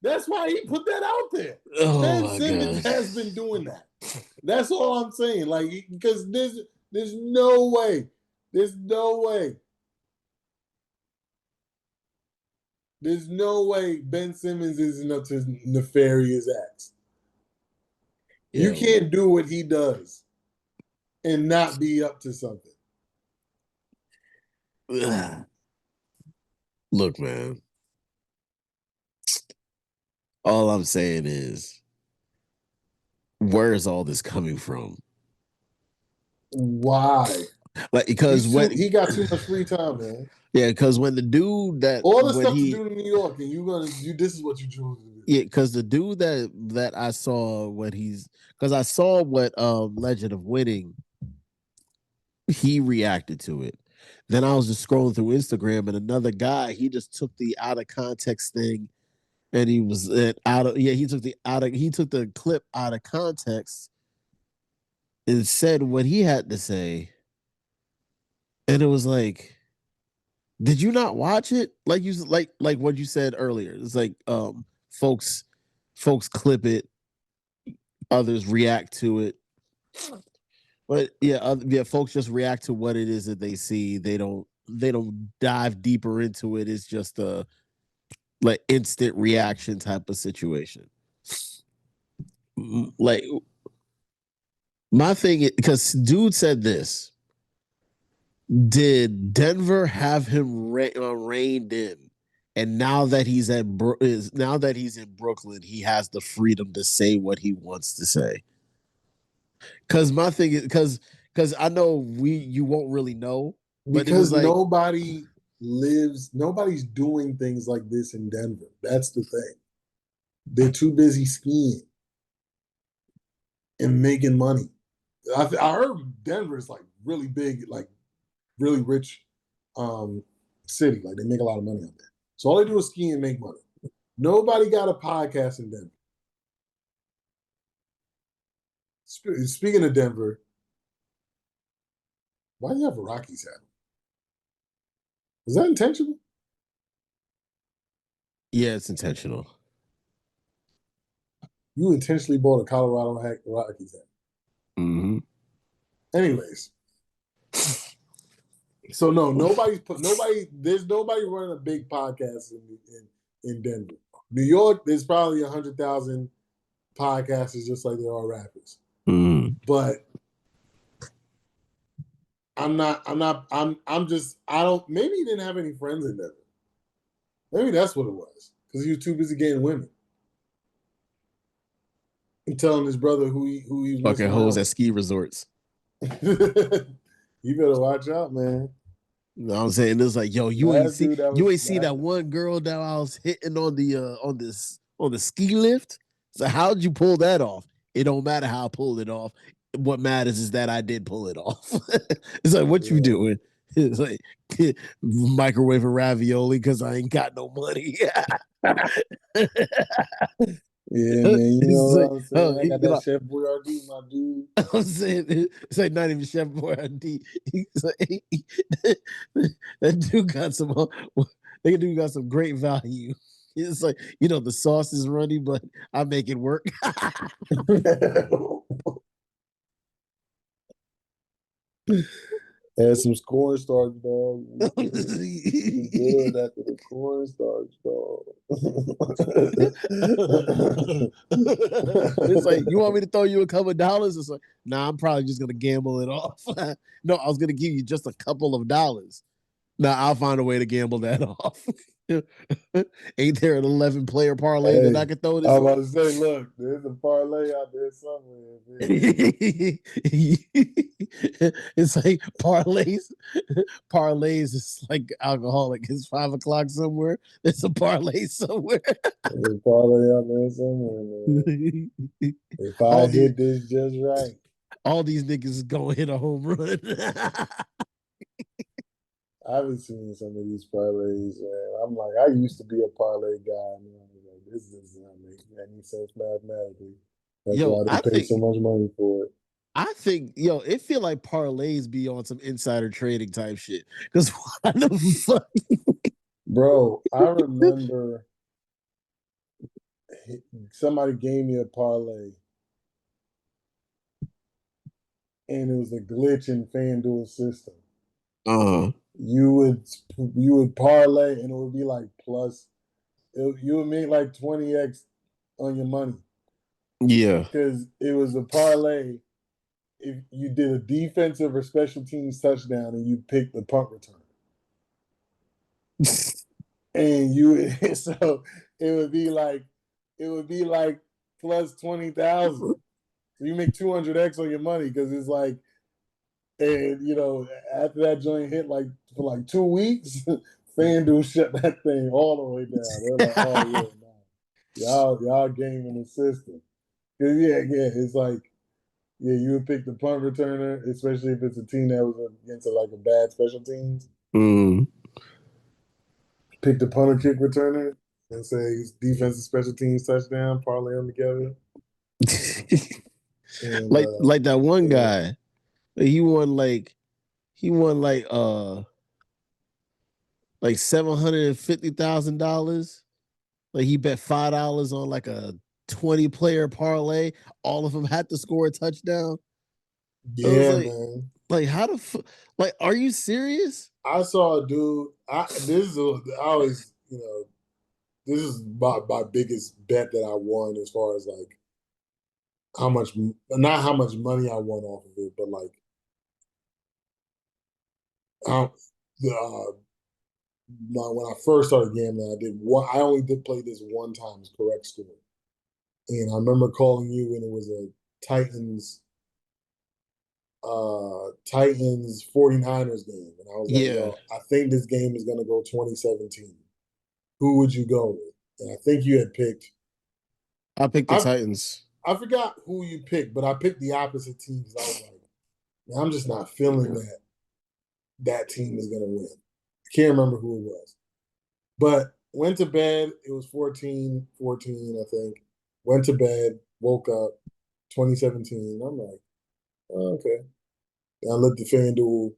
That's why he put that out there. Oh Ben my Simmons God. has been doing that. That's all I'm saying. Like, because there's no way. There's no way. There's no way Ben Simmons isn't up to nefarious acts. You can't do what he does and not be up to something. Look, man. All I'm saying is, where is all this coming from? Why? Like, because he got too much free time, man. Yeah, because when the dude that all the stuff to do in New York, and this is what you chose to do. Yeah, because the dude that I saw because I saw what Legend of Winning, he reacted to it. Then I was just scrolling through Instagram, and another guy, he just took the out of context thing, and he was he took the clip out of context and said what he had to say, and it was like, did you not watch it? Like what you said earlier. It's like folks clip it, others react to it. But yeah, folks just react to what it is that they see. They don't dive deeper into it. It's just a like instant reaction type of situation. Like my thing is, because dude said this. Did Denver have him reined in? And now that he's in Brooklyn, he has the freedom to say what he wants to say. Because my thing is, because I know you won't really know, but because like, nobody's doing things like this in Denver. That's the thing. They're too busy skiing and making money. I heard Denver is like really big, like really rich city. Like they make a lot of money out there. So all they do is ski and make money. Nobody got a podcast in Denver. Speaking of Denver, why do you have a Rockies hat? Was that intentional? Yeah, it's intentional. You intentionally bought a Colorado Rockies hat. Mm-hmm. Anyways, so no, there's nobody running a big podcast in Denver. New York, there's probably 100,000 podcasters just like there are rappers. Mm-hmm. But maybe he didn't have any friends in Denver. Maybe that's what it was. Because he was too busy getting women. And telling his brother who he was fucking hoes at ski resorts. You better watch out, man. You know what I'm saying? It's like, yo, you ain't see that one girl that I was hitting on the ski lift. So how'd you pull that off? It don't matter how I pulled it off. what matters is that I did pull it off. It's like, what you doing? It's like microwave a ravioli because I ain't got no money. Yeah, man. You know It's what like, I'm saying? I got you that know, Chef Boyardee, my dude. I'm saying it's like not even Chef Boyardee. He's like, that dude got some. That dude got some great value. It's like the sauce is runny, but I make it work. Had some cornstarch, dog. We good after the cornstarch, dog. It's like, you want me to throw you a couple of dollars? It's like, nah, I'm probably just gonna gamble it off. No, I was gonna give you just a couple of dollars. Now I'll find a way to gamble that off. Ain't there an 11-player parlay that Hey, I could throw this I'm about on? to say, look, there's a parlay out there somewhere. It's like parlays is like alcoholic. It's 5 o'clock somewhere. There's a parlay somewhere. There's a parlay out there somewhere, man. If I all these hit this just right. all these niggas is gonna hit a home run. I've been seeing some of these parlays, man. I'm like, I used to be a parlay guy, and I was like, this does not make any sense mathematically. That's Yo, why they pay so much money for it. it feel like parlays be on some insider trading type shit. Because why the fuck? Bro, I remember somebody gave me a parlay, and it was a glitch in FanDuel system. Uh-huh. You would parlay, and it would be like you would make like 20x on your money Yeah. because it was a parlay. If you did a defensive or special teams touchdown and you picked the punt return, and so it would be like plus 20,000. So you make 200x on your money because it's like, and after that joint hit like for like 2 weeks, FanDuel shut that thing all the way down. They're like, oh yeah, no, y'all gaming the system. Cause it's like, yeah, you would pick the punt returner, especially if it's a team that was against like a bad special teams. Mm. Pick the punter kick returner and say defensive special teams touchdown, parlay them together. And like that one yeah. guy. He won like $750,000. Like he bet $5 on like a 20-player parlay. All of them had to score a touchdown. I was Yeah, like, man. how the like, are you serious? I saw a dude. I always, this is my biggest bet that I won as far as like how much, not how much money I won off of it, but like how the when I first started gambling, I only did play this one time as correct score, and I remember calling you when it was a Titans 49ers game, and I was like, Yeah. yo, I think this game is gonna go 2017. Who would you go with? And I think you had picked. I picked the I Titans. I forgot who you picked, but I picked the opposite team because I was like, man, I'm just not feeling that team is gonna win. I can't remember who it was, but went to bed. It was 14-14, I think. Went to bed, woke up, 2017. I'm like, oh, okay. And I looked at FanDuel.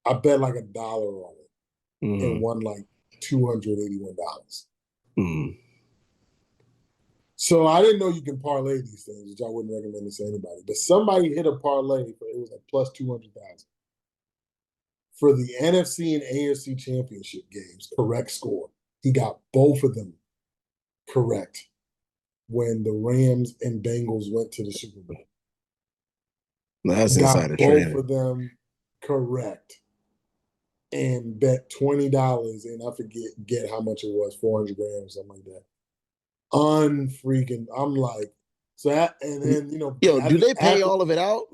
I bet like $1 on it and Mm. won like $281. Mm. So I didn't know you can parlay these things, which I wouldn't recommend this to anybody. But somebody hit a parlay for it was like plus 200,000 for the NFC and AFC championship games. Correct score. He got both of them correct when the Rams and Bengals went to the Super Bowl. That's Got insider both trading. of them correct and bet $20 and I get how much it was, 400 grand or something like that. Unfreaking, I'm like, so that, and then Yo, I do think they pay after all of it out?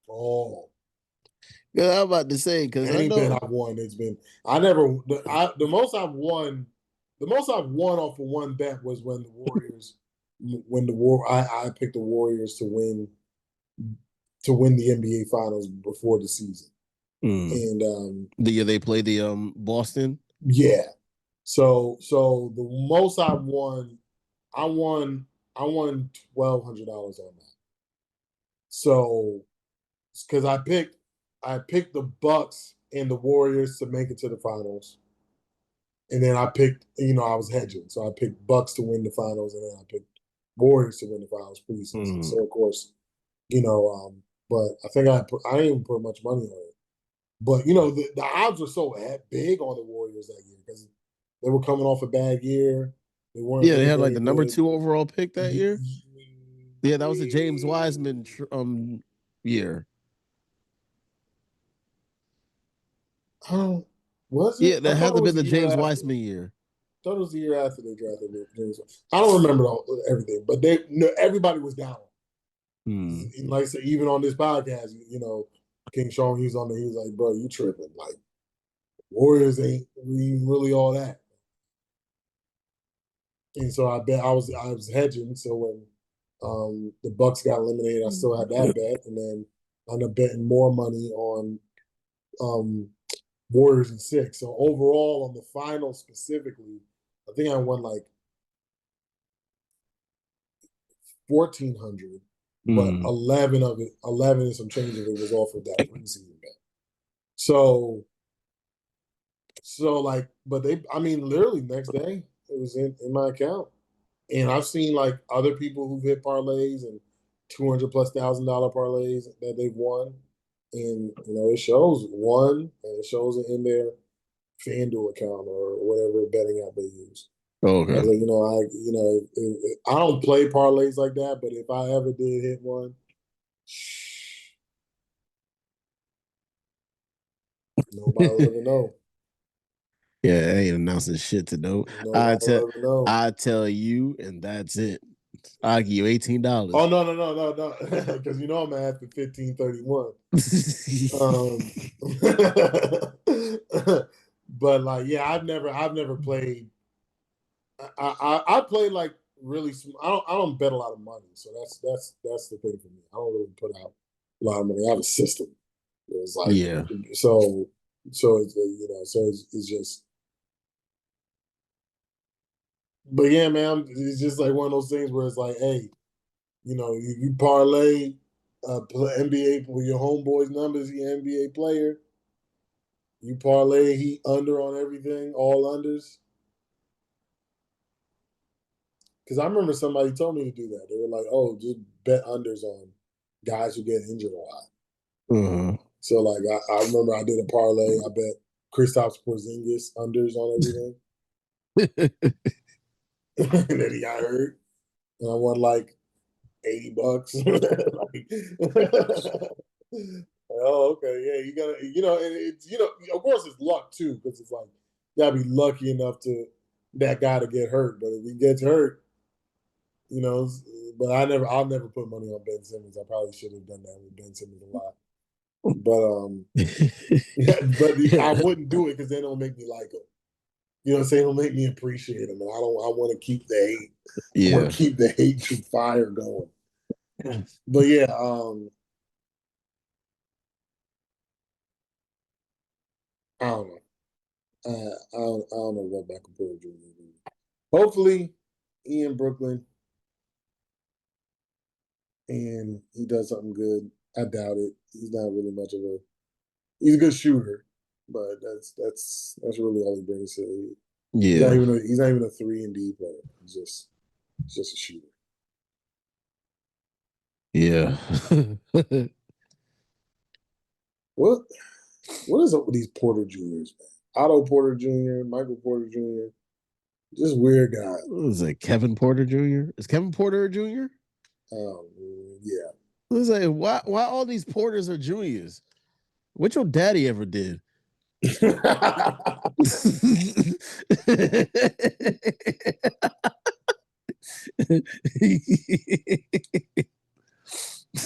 oh Yeah, I'm about to say because I any bet know. I've won, it's been I never the most I've won off of one bet was when the Warriors when I picked the Warriors to win the NBA Finals before the season, and the year they played the Boston. yeah. So the most I won $1,200 on that. So because I picked the Bucks and the Warriors to make it to the finals. And then I picked, I was hedging. So I picked Bucks to win the finals, and then I picked Warriors to win the finals preseason. So of course, but I think I didn't even put much money on it. But the odds were so big on the Warriors that year because they were coming off a bad year. They weren't Yeah, they really had like very the number good. 2 overall pick that year. Yeah, that was the James Wiseman year. Was it? Yeah, I that thought had it to be was the the year James after. Wiseman year. I thought it was the year after they drafted James. I don't remember everything, but everybody was down. Like I said, even on this podcast, King Sean, he was like, bro, you tripping. Like, Warriors ain't really all that. And so I bet I was hedging. So when the Bucks got eliminated, I still had that bet. And then I ended up betting more money on Warriors in 6. So overall on the final specifically, I think I won like 1,400, but 11 and some change of it was off of that preseason bet. So like, but literally next day it was in my account, and I've seen like other people who've hit parlays and $200,000+ parlays that they've won, and it shows one, and it shows it in their FanDuel account or whatever betting app they use. Okay. I don't play parlays like that, but if I ever did hit one, nobody will ever know. Yeah, I ain't announcing shit to know. Nobody will ever know. I tell you, and that's it. I'll give you $18. Oh no, because I'm gonna have to 1531. But like, yeah, I've never played. I play like really. I don't bet a lot of money, so that's the thing for me. I don't really put out a lot of money. I have a system. It's like Yeah. so it's just. But yeah, man, it's just like one of those things where it's like, hey, you parlay NBA with your homeboy's numbers, your NBA player. You parlay he under on everything, all unders. Because I remember somebody told me to do that. They were like, "Oh, just bet unders on guys who get injured a lot." So like, I remember I did a parlay. I bet Kristaps Porzingis unders on everything, and then he got hurt, and I won like $80. Oh, okay, yeah, you gotta, and it's, of course it's luck too, because it's like you gotta be lucky enough to that guy to get hurt. But if he gets hurt, but I'll never put money on Ben Simmons. I probably should have done that with Ben Simmons a lot. But yeah, but I wouldn't do it because they don't make me like him. You know what I'm saying? They don't make me appreciate him, and I want to keep the hate. I want to keep the hatred fire going. But yeah, I don't know. I don't know what Michael Porter Jr. will do. Hopefully, he in Brooklyn and he does something good. I doubt it. He's not really much of a. He's a good shooter, but that's really all he brings to the league. Yeah. He's not even a 3-and-D player. He's just a shooter. Yeah. What is up with these Porter Juniors, man? Otto Porter Jr., Michael Porter Jr., just weird guys. What is it, Kevin Porter Jr.? Is Kevin Porter a junior? Yeah. It's like, why all these Porters are juniors? What your daddy ever did?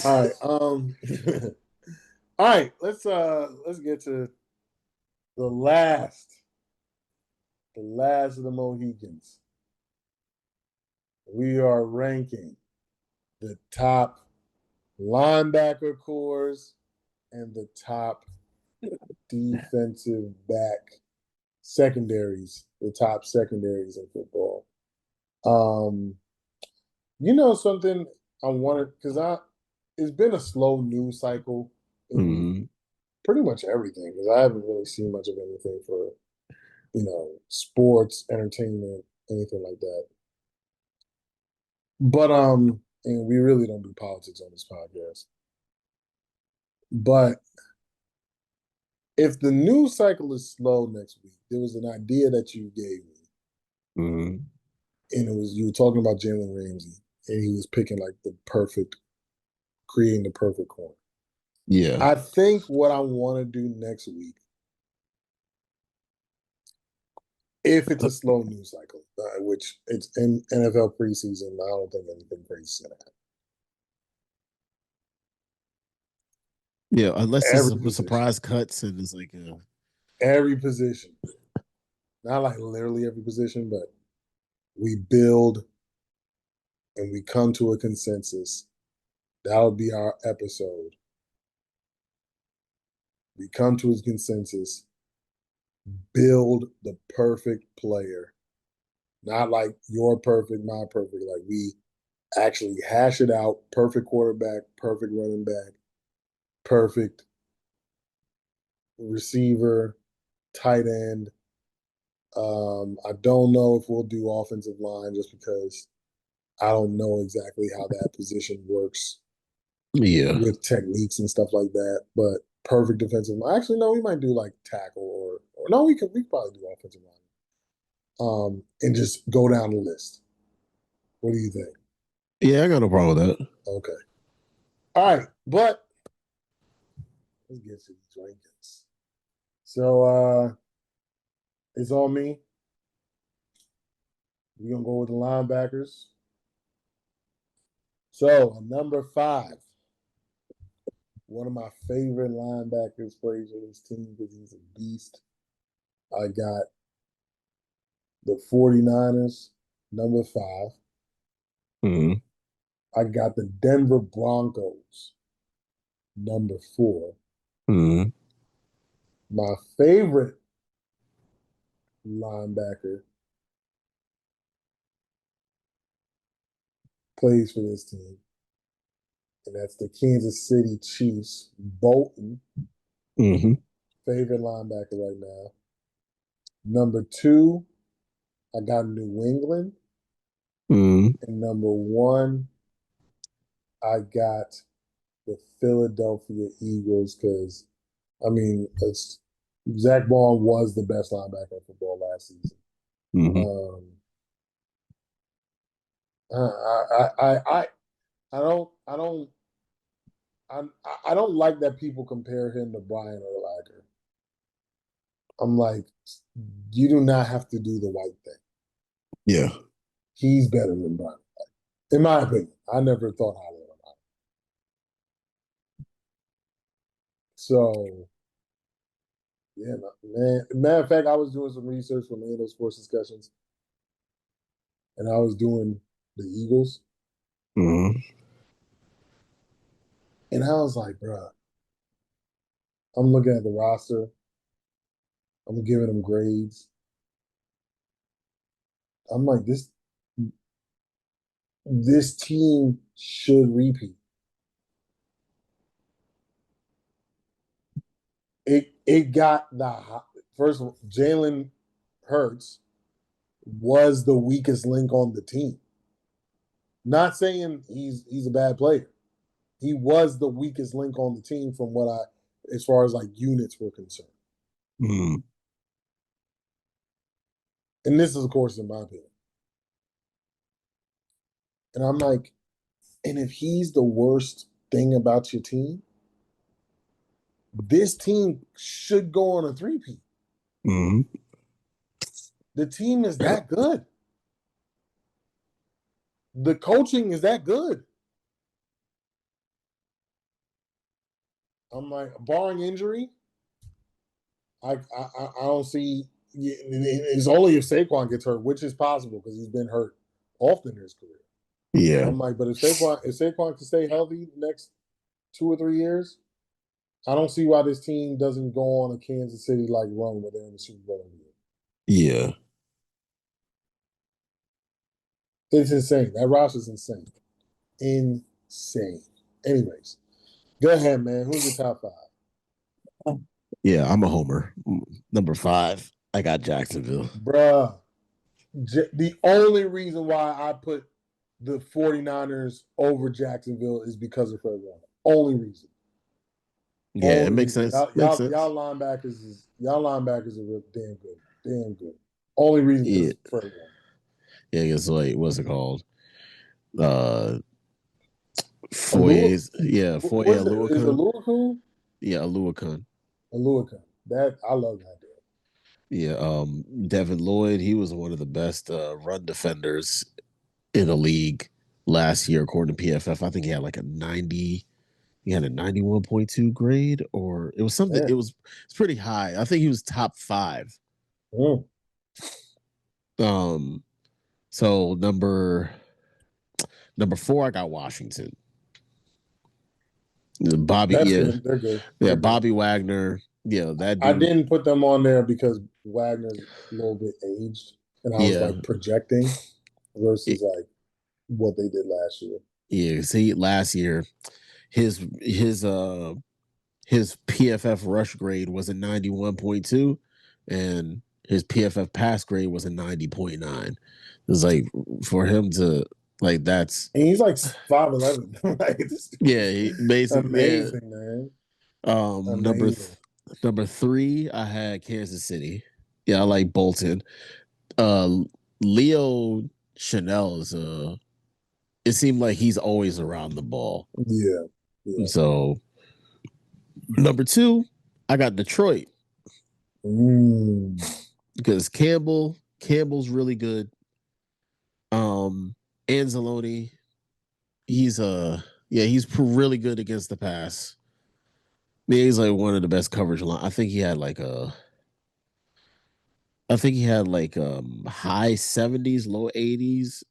All right. All right. Let's get to the last of the Mohicans. we are ranking the top linebacker cores and the top defensive back secondaries, the top secondaries in football. Something I wanted because it's been a slow news cycle in Mm-hmm. pretty much everything because I haven't really seen much of anything for sports, entertainment, anything like that. But and we really don't do politics on this podcast. But if the news cycle is slow next week, there was an idea that you gave me, Mm-hmm. and it was you were talking about Jalen Ramsey, and he was picking like creating the perfect corner. Yeah. I think what I want to do next week, if it's a slow news cycle, which it's in NFL preseason, I don't think anything crazy is going to happen. Yeah, unless it's Every a position, surprise cuts and it's like every position, not like literally every position, but we build and we come to a consensus. That'll be our episode. We come to a consensus, build the perfect player, not like your perfect, my perfect. Like we actually hash it out. Perfect quarterback, perfect running back, perfect receiver, tight end. I don't know if we'll do offensive line just because I don't know exactly how that position works yeah. with techniques and stuff like that. But perfect defensive line. Actually, no, we might do like tackle or no, we could probably do offensive line. And just go down the list. What do you think? Yeah, I got no problem with that. Okay. All right, but let's get to these rankings. So it's on me. We're gonna go with the linebackers. So number 5, one of my favorite linebackers plays for this team because he's a beast. I got the 49ers, number 5. Mm-hmm. I got the Denver Broncos, number 4. Mm-hmm. My favorite linebacker plays for this team, and that's the Kansas City Chiefs, Bolton, Mm-hmm. favorite linebacker right now. Number 2, I got New England. Mm-hmm. And number 1, I got the Philadelphia Eagles because, I mean, Zach Ball was the best linebacker in football last season. Mm-hmm. Um, I don't like that people compare him to Brian Urlacher. I'm like, you do not have to do the white thing. Yeah. He's better than Brian, in my opinion. I never thought highly of him. So, yeah, man. Matter of fact, I was doing some research for Lando Sports Discussions, and I was doing the Eagles, Mm-hmm. and I was like, bro, I'm looking at the roster. I'm giving them grades. I'm like, this team should repeat. It got the first of all, Jalen Hurts was the weakest link on the team. Not saying he's a bad player. He was the weakest link on the team from as far as like units were concerned. Mm-hmm. And this is, of course, in my opinion. And I'm like, and if he's the worst thing about your team, this team should go on a three-peat. Mm-hmm. The team is that good. The coaching is that good. I'm like, barring injury, I don't see. It's only if Saquon gets hurt, which is possible because he's been hurt often in his career. Yeah. I'm like, but if Saquon can stay healthy the next 2 or 3 years, I don't see why this team doesn't go on a Kansas City like run where they're in the Super Bowl every year. Yeah. It's insane. That roster's insane. Insane. Anyways, go ahead, man. Who's your top five? Yeah, I'm a homer. Number 5, I got Jacksonville. Bruh. The only reason why I put the 49ers over Jacksonville is because of Fred Warner. Only reason. Yeah, it Only makes reason. sense. Makes sense. Y'all linebackers are real damn good. Damn good. Only reason because Yeah. Fred Warner. Yeah, it's like, what's it called? Uh Alua, Foyer's, yeah, Foyer what's it? Is Aluakun. Aluakun? Yeah, Aluakun. Aluakun. That I love that dude. Yeah, Devin Lloyd, he was one of the best run defenders in the league last year, according to PFF. I think he had like a 90, he had a 91.2 grade, or it was something, Yeah. it's pretty high. I think he was top 5. Mm. So number 4, I got Washington. Bobby, That's yeah, good. They're good. yeah, They're good. Bobby Wagner, yeah, that I dude, didn't put them on there because Wagner's a little bit aged, and I was yeah, like projecting it, versus like what they did last year. yeah. See, last year his PFF rush grade was a 91.2, and his PFF pass grade was a 90.9. It's like, for him to, like, that's, And he's like 5'11". Like yeah, he basically, yeah. amazing, man. Um, number th- Amazing. number 3, I had Kansas City. Yeah, I like Bolton. Uh, Leo Chanel is it seemed like he's always around the ball. Yeah. Yeah. So number 2, I got Detroit Mm. because Campbell's really good. Anzalone, he's really good against the pass. Yeah, he's like one of the best coverage line. I think he had like high 70s, low 80s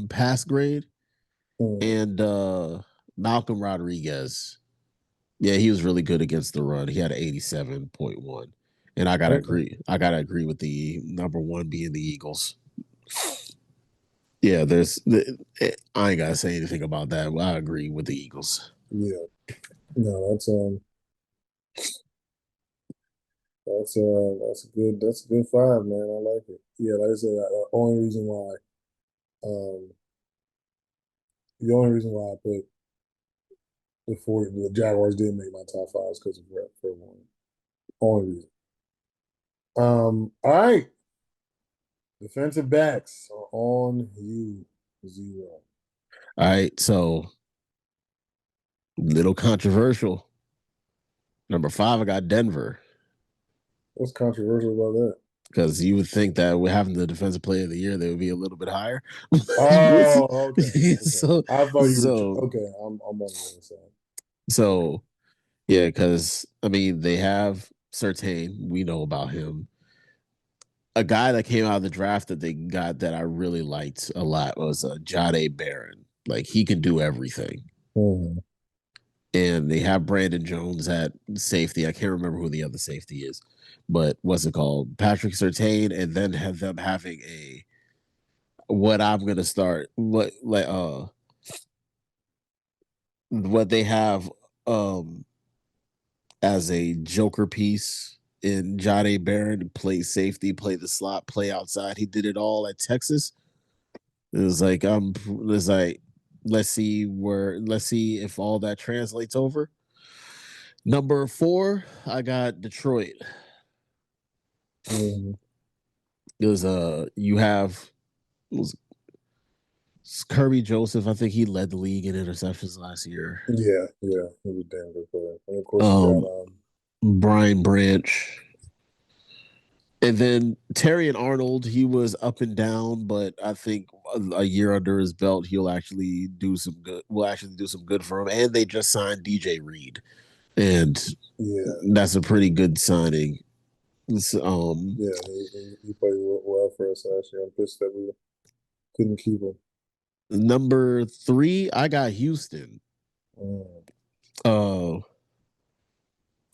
pass grade. Mm. And Malcolm Rodriguez. Yeah, he was really good against the run. He had an 87.1. And I gotta Okay. agree. I gotta agree with the number 1 being the Eagles. Yeah, I ain't gotta say anything about that. I agree with the Eagles. Yeah. No, that's a good five, man. I like it. Yeah, like I said, um the only reason why I put the Jaguars didn't make my top five is because of Fred Warner. Only reason. All right. Defensive backs are on you, Zero. All right, so little controversial. Number 5, I got Denver. What's controversial about that? Because you would think that with having the defensive player of the year, they would be a little bit higher. Oh, okay. so, I thought you so, were okay. I'm on the other side. so, yeah, because I mean, they have Surtain. We know about him. A guy that came out of the draft that they got that I really liked a lot was Jade Barron. Like, he can do everything. Mm-hmm. And they have Brandon Jones at safety. I can't remember who the other safety is, but what's it called? Patrick Surtain, and then have them having a what I'm gonna start what they have as a joker piece in Jade Barron, play safety, play the slot, play outside. He did it all at Texas. It's like let's see if all that translates over. Number 4, I got Detroit. Mm-hmm. There's you have it was Kirby Joseph. I think he led the league in interceptions last year. Yeah, yeah, he was damn good player. And of course, you Um, got Brian Branch. And then Terry and Arnold, he was up and down, but I think a year under his belt, he'll actually do some good. Will actually do some good for him. And they just signed DJ Reed, and yeah, that's a pretty good signing. yeah, he played well off for us last year. I'm pissed that we couldn't keep him. Number 3, I got Houston.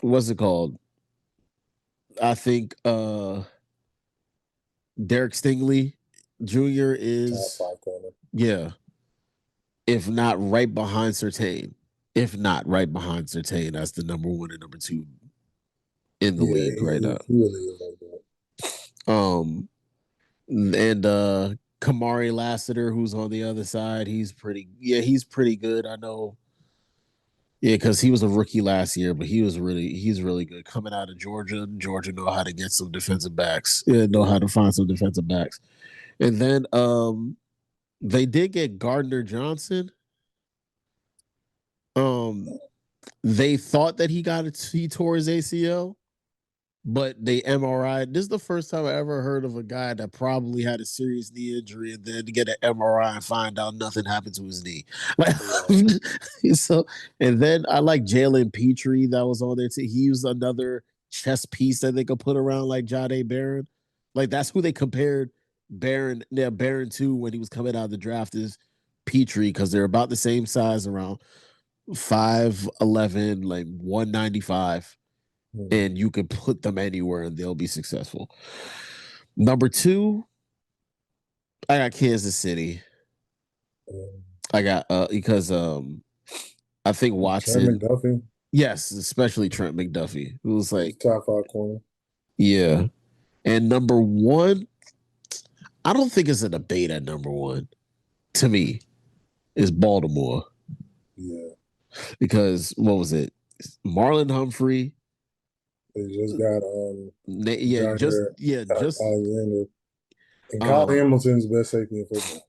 What's it called? I think Derek Stingley Jr. is Top 5 corner. Yeah. If not right behind Surtain. If not right behind Surtain, that's the number 1 and number 2 in the league right now. He really is like that. And Kamari Lassiter, who's on the other side, he's pretty good. I know. Yeah, because he was a rookie last year, but he's really good. Coming out of Georgia. Georgia know how to get some defensive backs. Yeah, know how to find some defensive backs. And then they did get Gardner Johnson. They thought that he tore his ACL, but they MRI. This is the first time I ever heard of a guy that probably had a serious knee injury and then to get an MRI and find out nothing happened to his knee. So, and then I like Jalen Petrie that was on there too. He was another chess piece that they could put around like Jahdae Barron. Like that's who they compared Barron to when he was coming out of the draft is Petrie because they're about the same size, around 5'11", like 195. And you can put them anywhere and they'll be successful. Number 2, I got Kansas City. I got because I think Watson. Trent McDuffie. Yes, especially Trent McDuffie. It was like top 5 corner. Yeah. And number 1, I don't think it's a debate at number 1 to me, is Baltimore. Yeah. Because what was it? Marlon Humphrey. They just got just Alexander. And Kyle Hamilton's the best safety in football.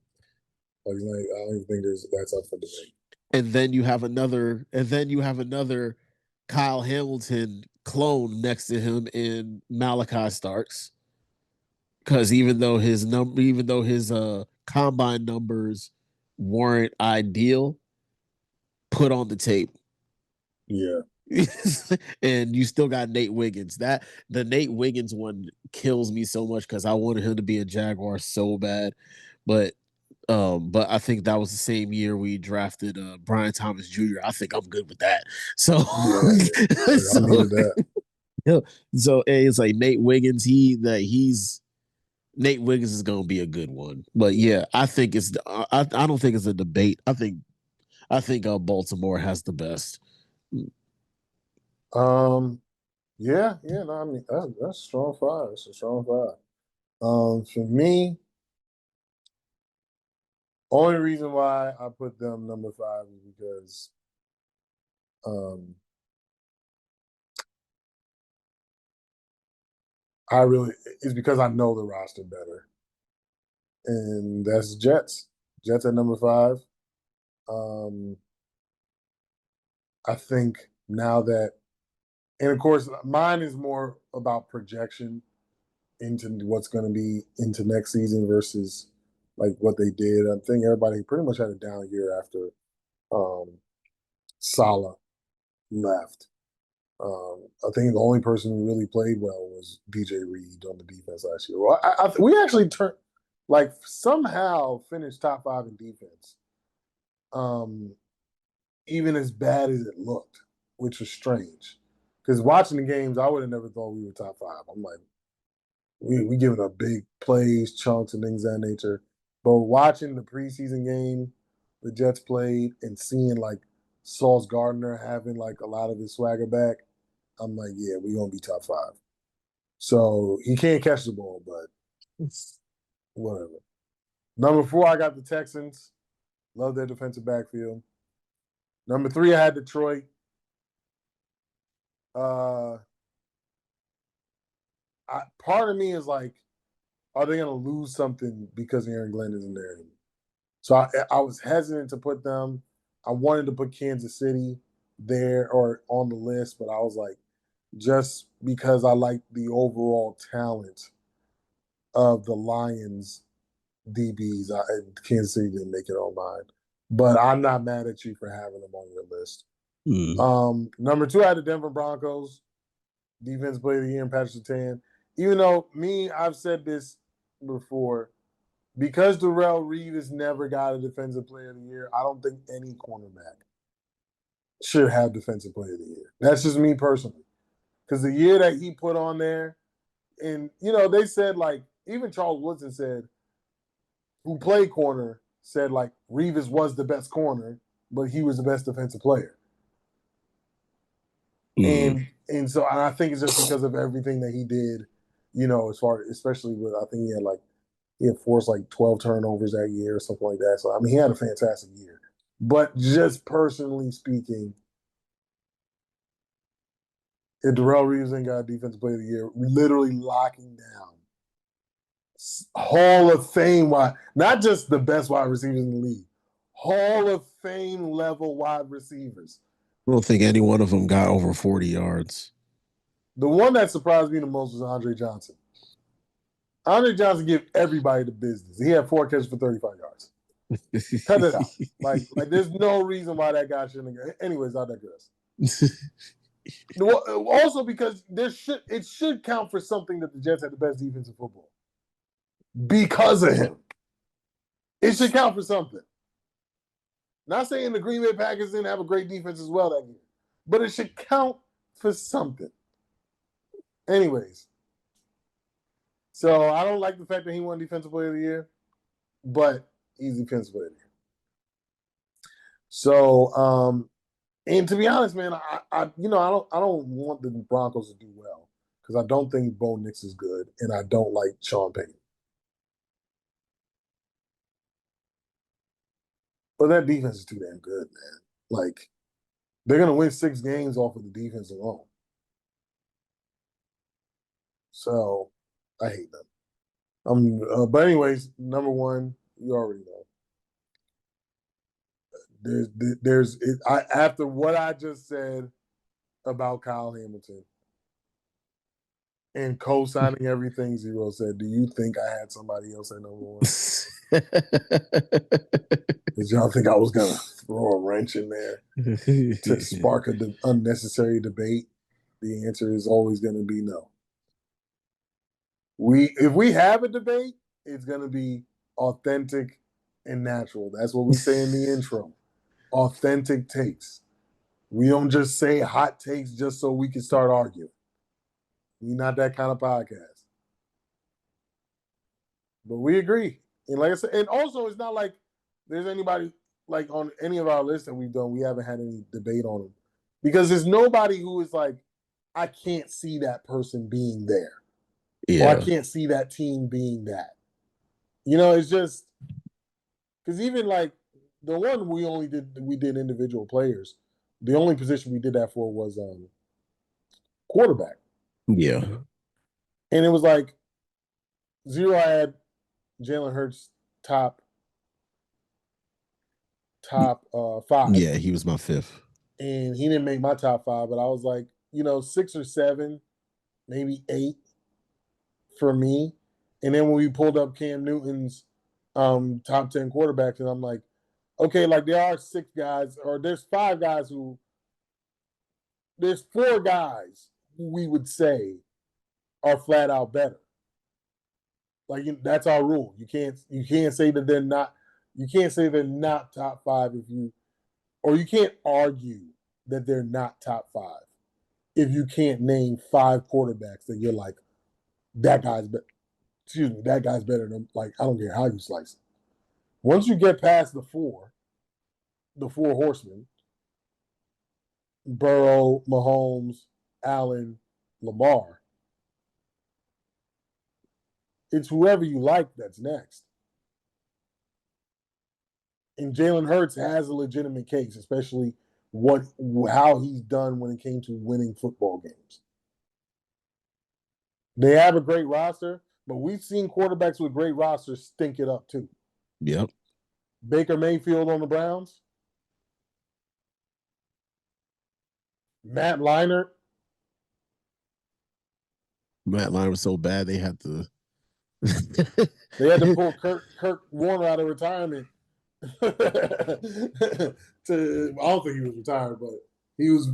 Like I don't even think that's up for debate. And then you have another Kyle Hamilton clone next to him in Malachi Starks. Because even though his combine numbers weren't ideal, put on the tape. Yeah. And you still got Nate Wiggins. The Nate Wiggins one kills me so much because I wanted him to be a Jaguar so bad. But I think that was the same year we drafted Brian Thomas Jr. I think I'm good with that. So, I needed that. So it's like Nate Wiggins. Nate Wiggins is gonna be a good one. But yeah, I think it's. I don't think it's a debate. I think Baltimore has the best. Yeah. No, I mean that's a strong 5. It's a strong 5. For me, only reason why I put them number 5 is because it's because I know the roster better. And that's Jets. Jets at number 5. I think now that, and of course, mine is more about projection into what's going to be into next season versus like what they did. I think everybody pretty much had a down year after Saleh left. I think the only person who really played well was DJ Reed on the defense last year. Well, we actually somehow finished top 5 in defense. Even as bad as it looked, which was strange. Because watching the games, I would have never thought we were top 5. I'm like, we giving up big plays, chunks, and things of that nature. But watching the preseason game the Jets played and seeing like Sauce Gardner having like a lot of his swagger back, I'm like, yeah, we're gonna be top 5. So he can't catch the ball, but whatever. Number 4, I got the Texans. Love their defensive backfield. Number 3, I had Detroit. Part of me is like, are they going to lose something because Aaron Glenn isn't there anymore? So I was hesitant to put them. I wanted to put Kansas City there or on the list, but I was like, just because I like the overall talent of the Lions DBs, Kansas City didn't make it on mine. But I'm not mad at you for having them on your list. Number 2, I had the Denver Broncos. Defense player of the year in Patrick Surtain. Even though I've said this before. Because Darrell Revis never got a Defensive Player of the Year, I don't think any cornerback should have Defensive Player of the Year. That's just me personally. Because the year that he put on there, and, they said, like, even Charles Woodson said, who played corner, said, like, Revis was the best corner, but he was the best defensive player. And so I think it's just because of everything that he did, especially with, I think he had forced like 12 turnovers that year or something like that. So, I mean, he had a fantastic year. But just personally speaking, if Darrell Reeves ain't got Defensive Player of the Year, literally locking down Hall of Fame not just the best wide receivers in the league, Hall of Fame level wide receivers. I don't think any one of them got over 40 yards. The one that surprised me the most was Andre Johnson. Andre Johnson gave everybody the business. He had 4 catches for 35 yards. Cut it out. Like there's no reason why that guy shouldn't have. Anyways, I digress. Also, because it should count for something that the Jets had the best defense in football. Because of him. It should count for something. Not saying the Green Bay Packers didn't have a great defense as well that year, but it should count for something. Anyways, so I don't like the fact that he won Defensive Player of the Year, but he's Defensive Player of the Year. So, and to be honest, man, I don't want the Broncos to do well because I don't think Bo Nix is good, and I don't like Sean Payton. But that defense is too damn good, man. Like, they're going to win 6 games off of the defense alone. So, I hate them. But anyways, number one, you already know. After what I just said about Kyle Hamilton and co-signing everything Zero said, do you think I had somebody else at number one? Did y'all think I was going to throw a wrench in there to spark an unnecessary debate? The answer is always going to be no. If we have a debate, it's going to be authentic and natural. That's what we say in the intro. Authentic takes. We don't just say hot takes just so we can start arguing. We're not that kind of podcast. But we agree. And like I said, and also it's not like there's anybody like on any of our lists that we've done, we haven't had any debate on them. Because there's nobody who is like, I can't see that person being there. Yeah. Or I can't see that team being that. It's just because even like the one we did individual players. The only position we did that for was quarterback. Yeah. And it was like Zero had Jalen Hurts top 5. Yeah, he was my 5th. And he didn't make my top 5, but I was like, 6 or 7, maybe 8 for me. And then when we pulled up Cam Newton's top 10 quarterbacks, and I'm like, okay, like there are 6 guys, or there's 5 guys there's 4 guys who we would say are flat out better. Like that's our rule. You can't say that they're not. You can't say they're not top 5 or you can't argue that they're not top 5 if you can't name 5 quarterbacks that you're like, that guy's better. Excuse me, that guy's better than, like, I don't care how you slice it. Once you get past the 4 horsemen, Burrow, Mahomes, Allen, Lamar, it's whoever you like that's next. And Jalen Hurts has a legitimate case, especially how he's done when it came to winning football games. They have a great roster, but we've seen quarterbacks with great rosters stink it up too. Yep. Baker Mayfield on the Browns. Matt Leinart. Matt Leinart was so bad they had to pull Kurt Warner out of retirement. I don't think he was retired, but he was.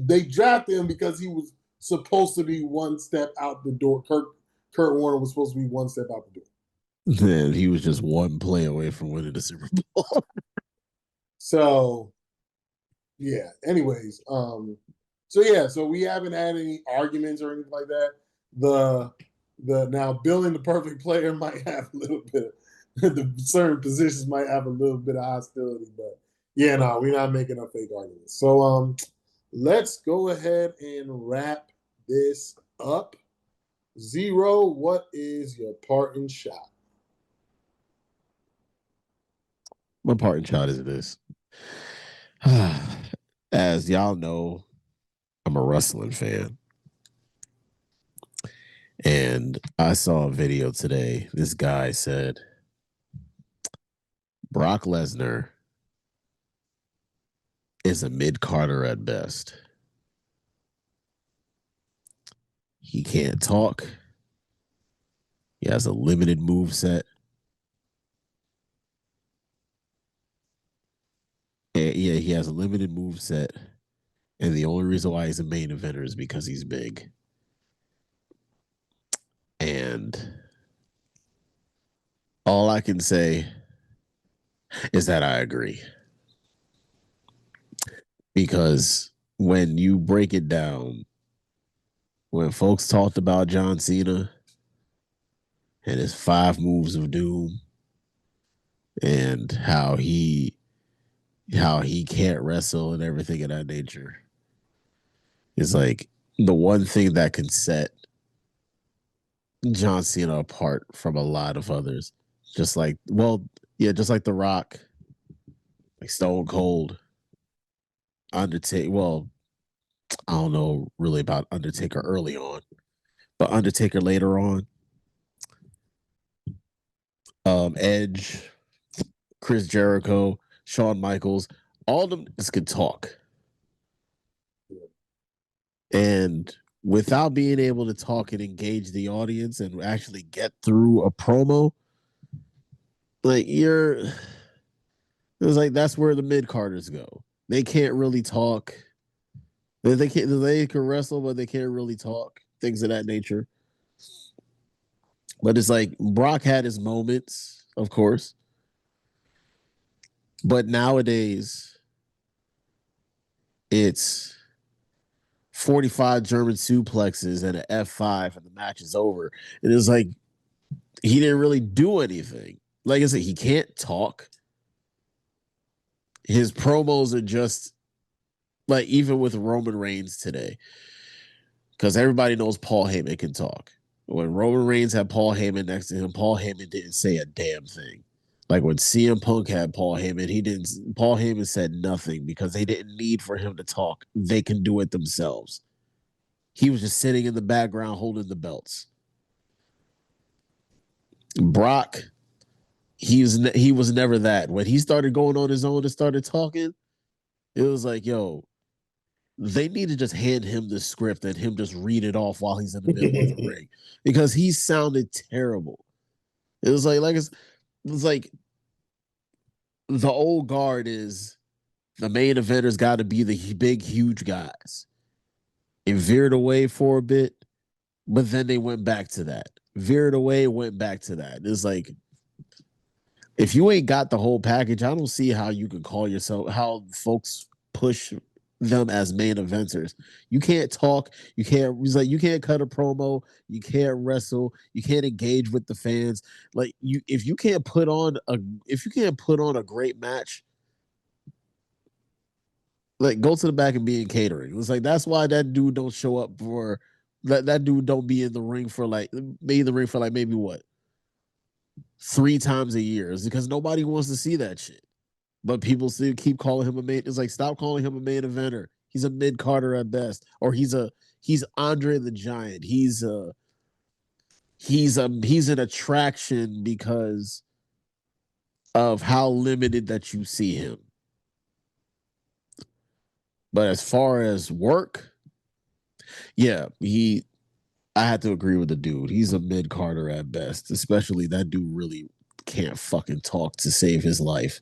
They drafted him because he was supposed to be one step out the door. Kurt Warner was supposed to be one step out the door. Man, he was just one play away from winning the Super Bowl. So, yeah. Anyways, so we haven't had any arguments or anything like that. The now building the perfect player might have a little bit of the certain positions might have a little bit of hostility, but yeah, no, we're not making up fake arguments. So let's go ahead and wrap this up. Zero, what is your parting shot? My parting shot is this. As y'all know, I'm a wrestling fan. And I saw a video today. This guy said Brock Lesnar is a mid-carder at best. He can't talk. He has a limited move set. And yeah, he has a limited move set. And the only reason why he's a main eventer is because he's big. And all I can say is that I agree. Because when you break it down, when folks talked about John Cena and his 5 moves of doom and how he can't wrestle and everything of that nature, it's like the one thing that can set John Cena apart from a lot of others. Just like The Rock, like Stone Cold, Undertaker. Well, I don't know really about Undertaker early on, but Undertaker later on, Edge, Chris Jericho, Shawn Michaels, all of them just could talk. And without being able to talk and engage the audience and actually get through a promo, that's where the mid carders go. They can't really talk. They can wrestle, but they can't really talk. Things of that nature. But it's like Brock had his moments, of course. But nowadays, it's 45 German suplexes and an F5 and the match is over. And it's like he didn't really do anything. Like I said, he can't talk. His promos are just like even with Roman Reigns today, because everybody knows Paul Heyman can talk. When Roman Reigns had Paul Heyman next to him, Paul Heyman didn't say a damn thing. Like when CM Punk had Paul Heyman, Paul Heyman said nothing because they didn't need for him to talk. They can do it themselves. He was just sitting in the background holding the belts. Brock, he was never that. When he started going on his own and started talking, it was like, yo, they need to just hand him the script and him just read it off while he's in the middle of the ring because he sounded terrible. It was like the old guard is the main eventers got to be the big, huge guys. It veered away for a bit, but then they went back to that. Veered away, went back to that. It's like, if you ain't got the whole package, I don't see how you can call yourself, how folks push them as main eventers. You can't talk. You can't cut a promo. You can't wrestle. You can't engage with the fans. Like if you can't put on a great match, like go to the back and be in catering. It's like that's why that dude don't show up for that dude don't be in the ring for maybe what 3 times a year. Is because nobody wants to see that shit. But people still keep calling him a main. It's like stop calling him a main eventer. He's a mid carder at best, or he's Andre the Giant. He's an attraction because of how limited that you see him. But as far as work, yeah, I had to agree with the dude. He's a mid carder at best, especially that dude really can't fucking talk to save his life.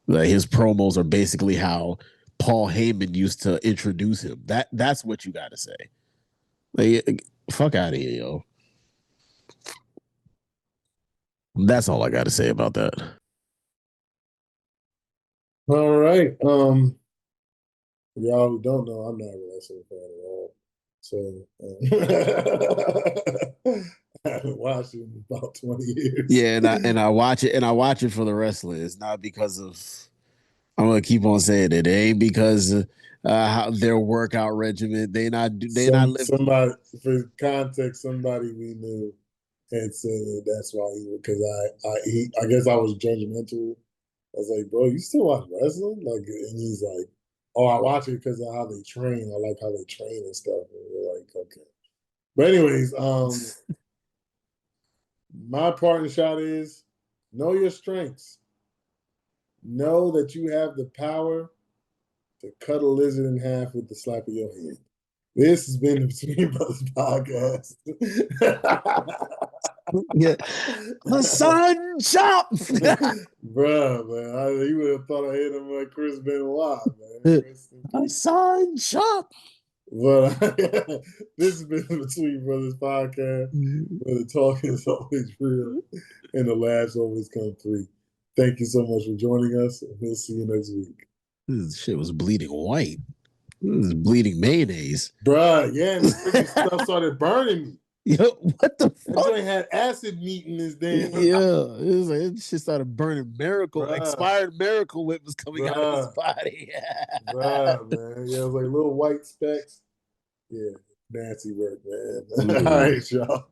Like his promos are basically how Paul Heyman used to introduce him. That's what you got to say. Like, fuck out of here, yo. That's all I got to say about that. All right. Y'all who don't know, I'm not a wrestling fan at all. So I haven't watched it in about 20 years. Yeah, and I watch it for the wrestling. It's not because of. I'm gonna keep on saying it. It ain't because how their workout regimen. They not living. Somebody for context, somebody we knew had said that that's why because I guess I was judgmental. I was like, bro, you still watch wrestling? Like, and he's like, oh, I watch it because of how they train. I like how they train and stuff. And we're like, okay. But anyways, my parting shot is know your strengths. Know that you have the power to cut a lizard in half with the slap of your hand. This has been the Between Brothers podcast. Yeah, Hassan Chop. Bruh, man, you would have thought I hit him like Chris Benoit, man. Hassan Chop. But this has been the Between Brothers podcast, where the talk is always real and the laughs always come free. Thank you so much for joining us, and we'll see you next week. This shit was bleeding white. This is bleeding mayonnaise. Bruh, yeah, and the stuff started burning me. Yo, what the fuck? That joint had acid meat in this damn. Yeah, it was like it shit started burning. Expired Miracle Whip was coming out of his body. Bruh, man. Yeah, it was like little white specks. Yeah, nasty work, man. All right, y'all.